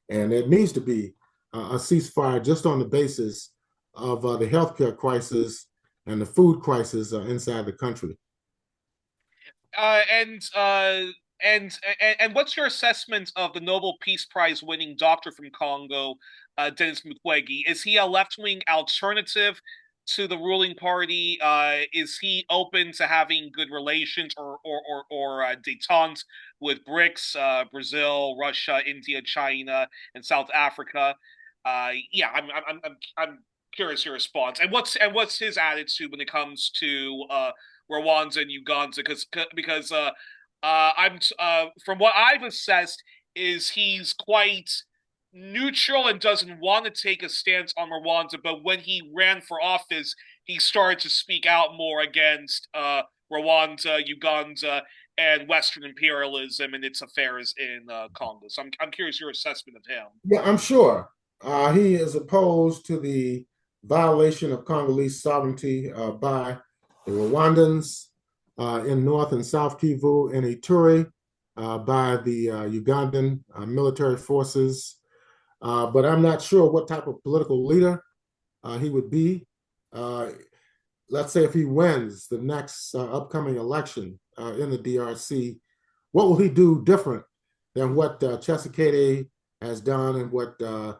and there needs to be a ceasefire just on the basis of the healthcare crisis and the food crisis inside the country. Uh, and uh, and what's your assessment of the Nobel Peace Prize winning doctor from Congo, Denis Mukwege? Is he a left wing alternative to the ruling party? Is he open to having good relations or détente with BRICS, Brazil, Russia, India, China, and South Africa? Yeah, I'm curious your response. And what's his attitude when it comes to Rwanda and Uganda? Because I'm from what I've assessed is he's quite neutral and doesn't want to take a stance on Rwanda, but when he ran for office, he started to speak out more against Rwanda, Uganda, and Western imperialism and its affairs in Congo. So I'm curious your assessment of him. Yeah, I'm sure he is opposed to the violation of Congolese sovereignty by the Rwandans in North and South Kivu and Ituri, by the Ugandan military forces. But I'm not sure what type of political leader he would be. Uh, let's say if he wins the next upcoming election in the DRC, what will he do different than what Chesekedi has done and what the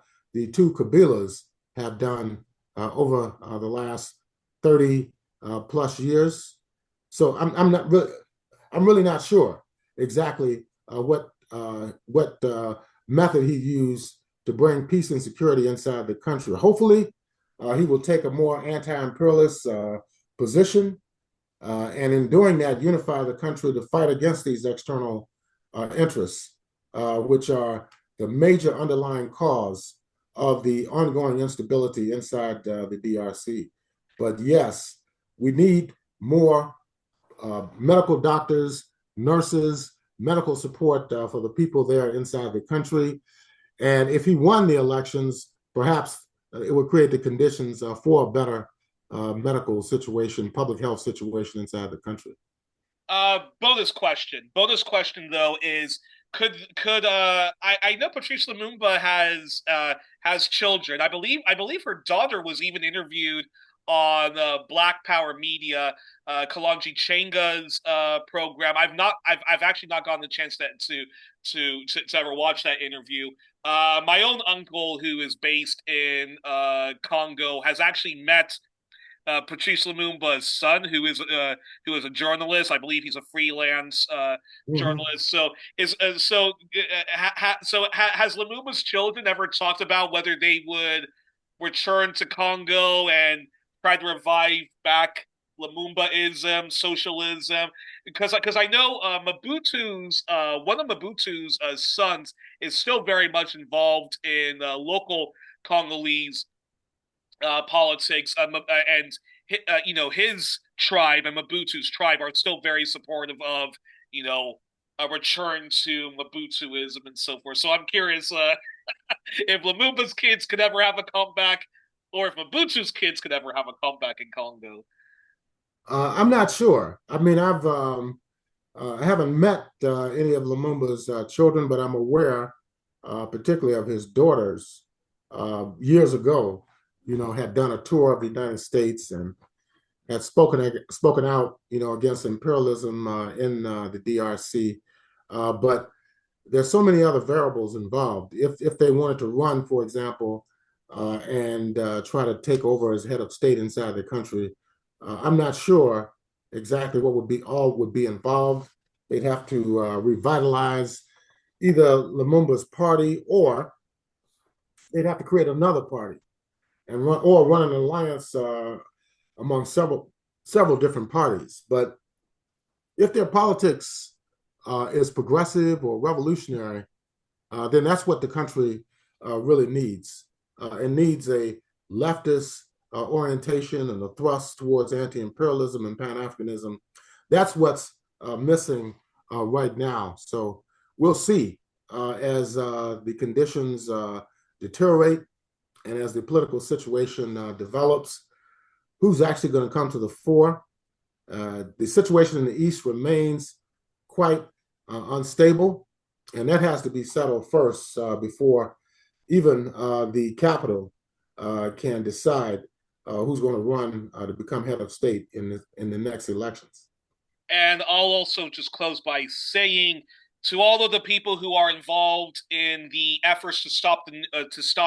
two Kabilas have done over the last 30 plus years? So I'm really not sure exactly what method he used to bring peace and security inside the country. Hopefully, he will take a more anti-imperialist position, and in doing that, unify the country to fight against these external interests, which are the major underlying cause of the ongoing instability inside the DRC. But yes, we need more medical doctors, nurses, medical support for the people there inside the country. And if he won the elections, perhaps it would create the conditions for a better medical situation, public health situation inside the country. Bonus question. Bonus question though is could I know Patrice Lumumba has children. I believe her daughter was even interviewed on Black Power Media, Kalanji Chenga's program. I've actually not gotten the chance to ever watch that interview. My own uncle, who is based in Congo, has actually met Patrice Lumumba's son, who is a journalist. I believe he's a freelance Mhm. journalist. Has Lumumba's children ever talked about whether they would return to Congo and try to revive back Lumumbaism, socialism? Because I know Mobutu's one of Mobutu's sons is still very much involved in local Congolese politics, and his tribe and Mobutu's tribe are still very supportive of a return to Mobutuism and so forth. So I'm curious if Lumumba's kids could ever have a comeback, or if Mobutu's kids could ever have a comeback in Congo. I'm not sure. I mean, I haven't met any of Lumumba's children, but I'm aware, particularly of his daughters. Years ago, had done a tour of the United States and had spoken out, against imperialism in the DRC. But there's so many other variables involved. If they wanted to run, for example, and try to take over as head of state inside the country, I'm not sure exactly what would be involved. They'd have to revitalize either Lumumba's party, or they'd have to create another party and run an alliance among several different parties. But if their politics is progressive or revolutionary, then that's what the country really needs. It needs a leftist orientation and a thrust towards anti-imperialism and Pan-Africanism. That's what's missing right now. So we'll see as the conditions deteriorate and as the political situation develops, who's actually going to come to the fore. The situation in the East remains quite unstable, and that has to be settled first before even the capital can decide who's going to run to become head of state in the next elections. And I'll also just close by saying to all of the people who are involved in the efforts to stop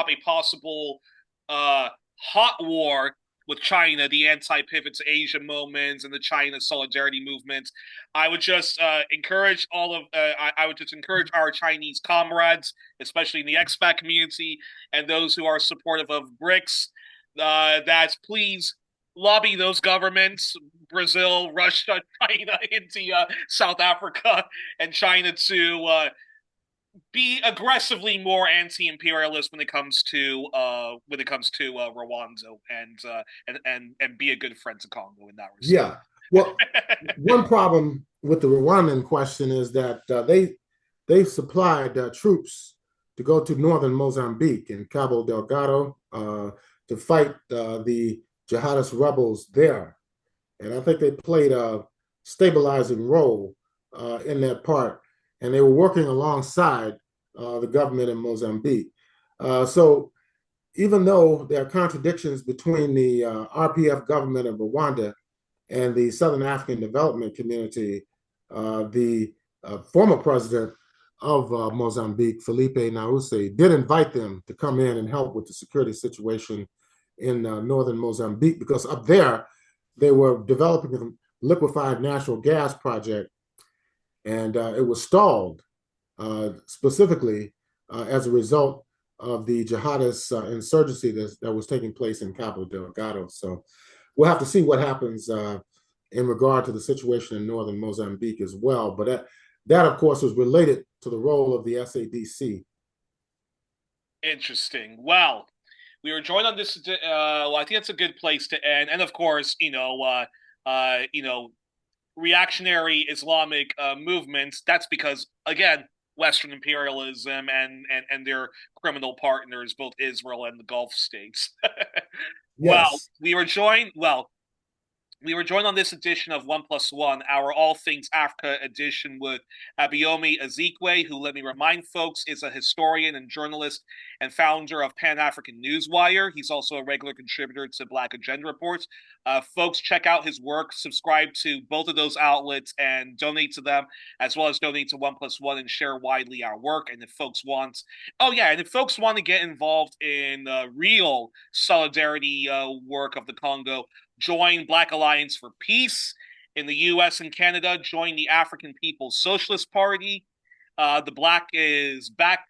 a possible hot war with China, the anti-pivot to Asia moments and the China solidarity movement, I would just encourage I would just encourage our Chinese comrades, especially in the expat community and those who are supportive of BRICS, that please lobby those governments, Brazil, Russia, China, India, South Africa, and China to be aggressively more anti-imperialist when it comes to Rwanda, and be a good friend to Congo in that respect. Yeah. Well, one problem with the Rwandan question is that they supplied troops to go to northern Mozambique in Cabo Delgado to fight the jihadist rebels there. And I think they played a stabilizing role in that part. And they were working alongside the government in Mozambique. So even though there are contradictions between the RPF government of Rwanda and the Southern African Development Community, the former president of Mozambique, Felipe Nyusi, did invite them to come in and help with the security situation in northern Mozambique, because up there they were developing a liquefied natural gas project, and it was stalled specifically as a result of the jihadist insurgency that was taking place in Cabo Delgado. So we'll have to see what happens in regard to the situation in northern Mozambique as well. But that of course, is related to the role of the SADC. Interesting. Well, we were joined on this. Well, I think that's a good place to end. And of course, reactionary Islamic movements. That's because, again, Western imperialism and their criminal partners, both Israel and the Gulf states. Well, Yes. we were joined. Well, We were joined on this edition of One Plus One, our All Things Africa edition, with Abayomi Azikiwe, who, let me remind folks, is a historian and journalist and founder of Pan-African Newswire. He's also a regular contributor to Black Agenda Reports. Folks, check out his work, subscribe to both of those outlets, and donate to them, as well as donate to One Plus One and share widely our work. And if folks want, and if folks want to get involved in real solidarity work of the Congo, join Black Alliance for Peace in the US and Canada. Join the African People's Socialist Party, the Black is Back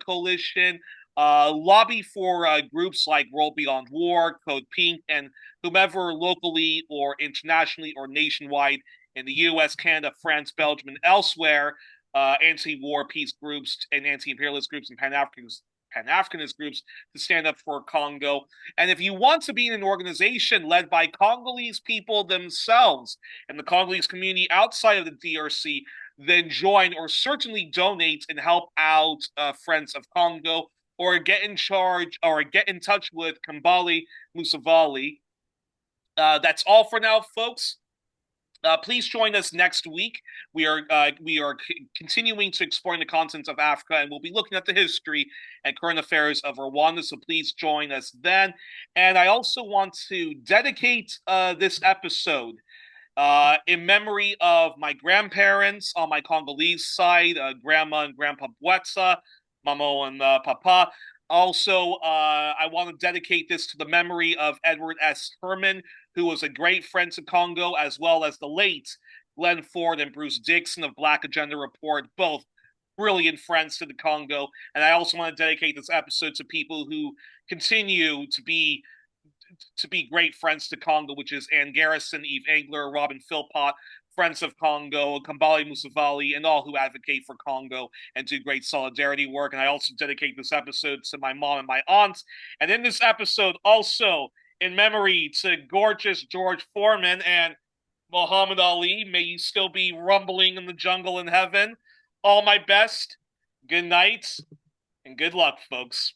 Coalition. Lobby for groups like World Beyond War, Code Pink, and whomever locally or internationally or nationwide in the US, Canada, France, Belgium, and elsewhere, anti-war peace groups and anti-imperialist groups and Pan-Africanist groups to stand up for Congo. And if you want to be in an organization led by Congolese people themselves and the Congolese community outside of the DRC, then join or certainly donate and help out Friends of Congo, or get in touch with Kambale Musavali. That's all for now, folks. Please join us next week. We are continuing to explore the continent of Africa, and we'll be looking at the history and current affairs of Rwanda. So please join us then. And I also want to dedicate this episode in memory of my grandparents on my Congolese side, Grandma and Grandpa Bwetsa, Mamo and Papa. Also, I want to dedicate this to the memory of Edward S. Herman, who was a great friend to Congo, as well as the late Glenn Ford and Bruce Dixon of Black Agenda Report, both brilliant friends to the Congo. And I also want to dedicate this episode to people who continue to be great friends to Congo, which is Ann Garrison, Eve Engler, Robin Philpott, Friends of Congo, Kambale Musavali, and all who advocate for Congo and do great solidarity work. And I also dedicate this episode to my mom and my aunts. And in this episode, also in memory to gorgeous George Foreman and Muhammad Ali, may you still be rumbling in the jungle in heaven. All my best, good night, and good luck, folks.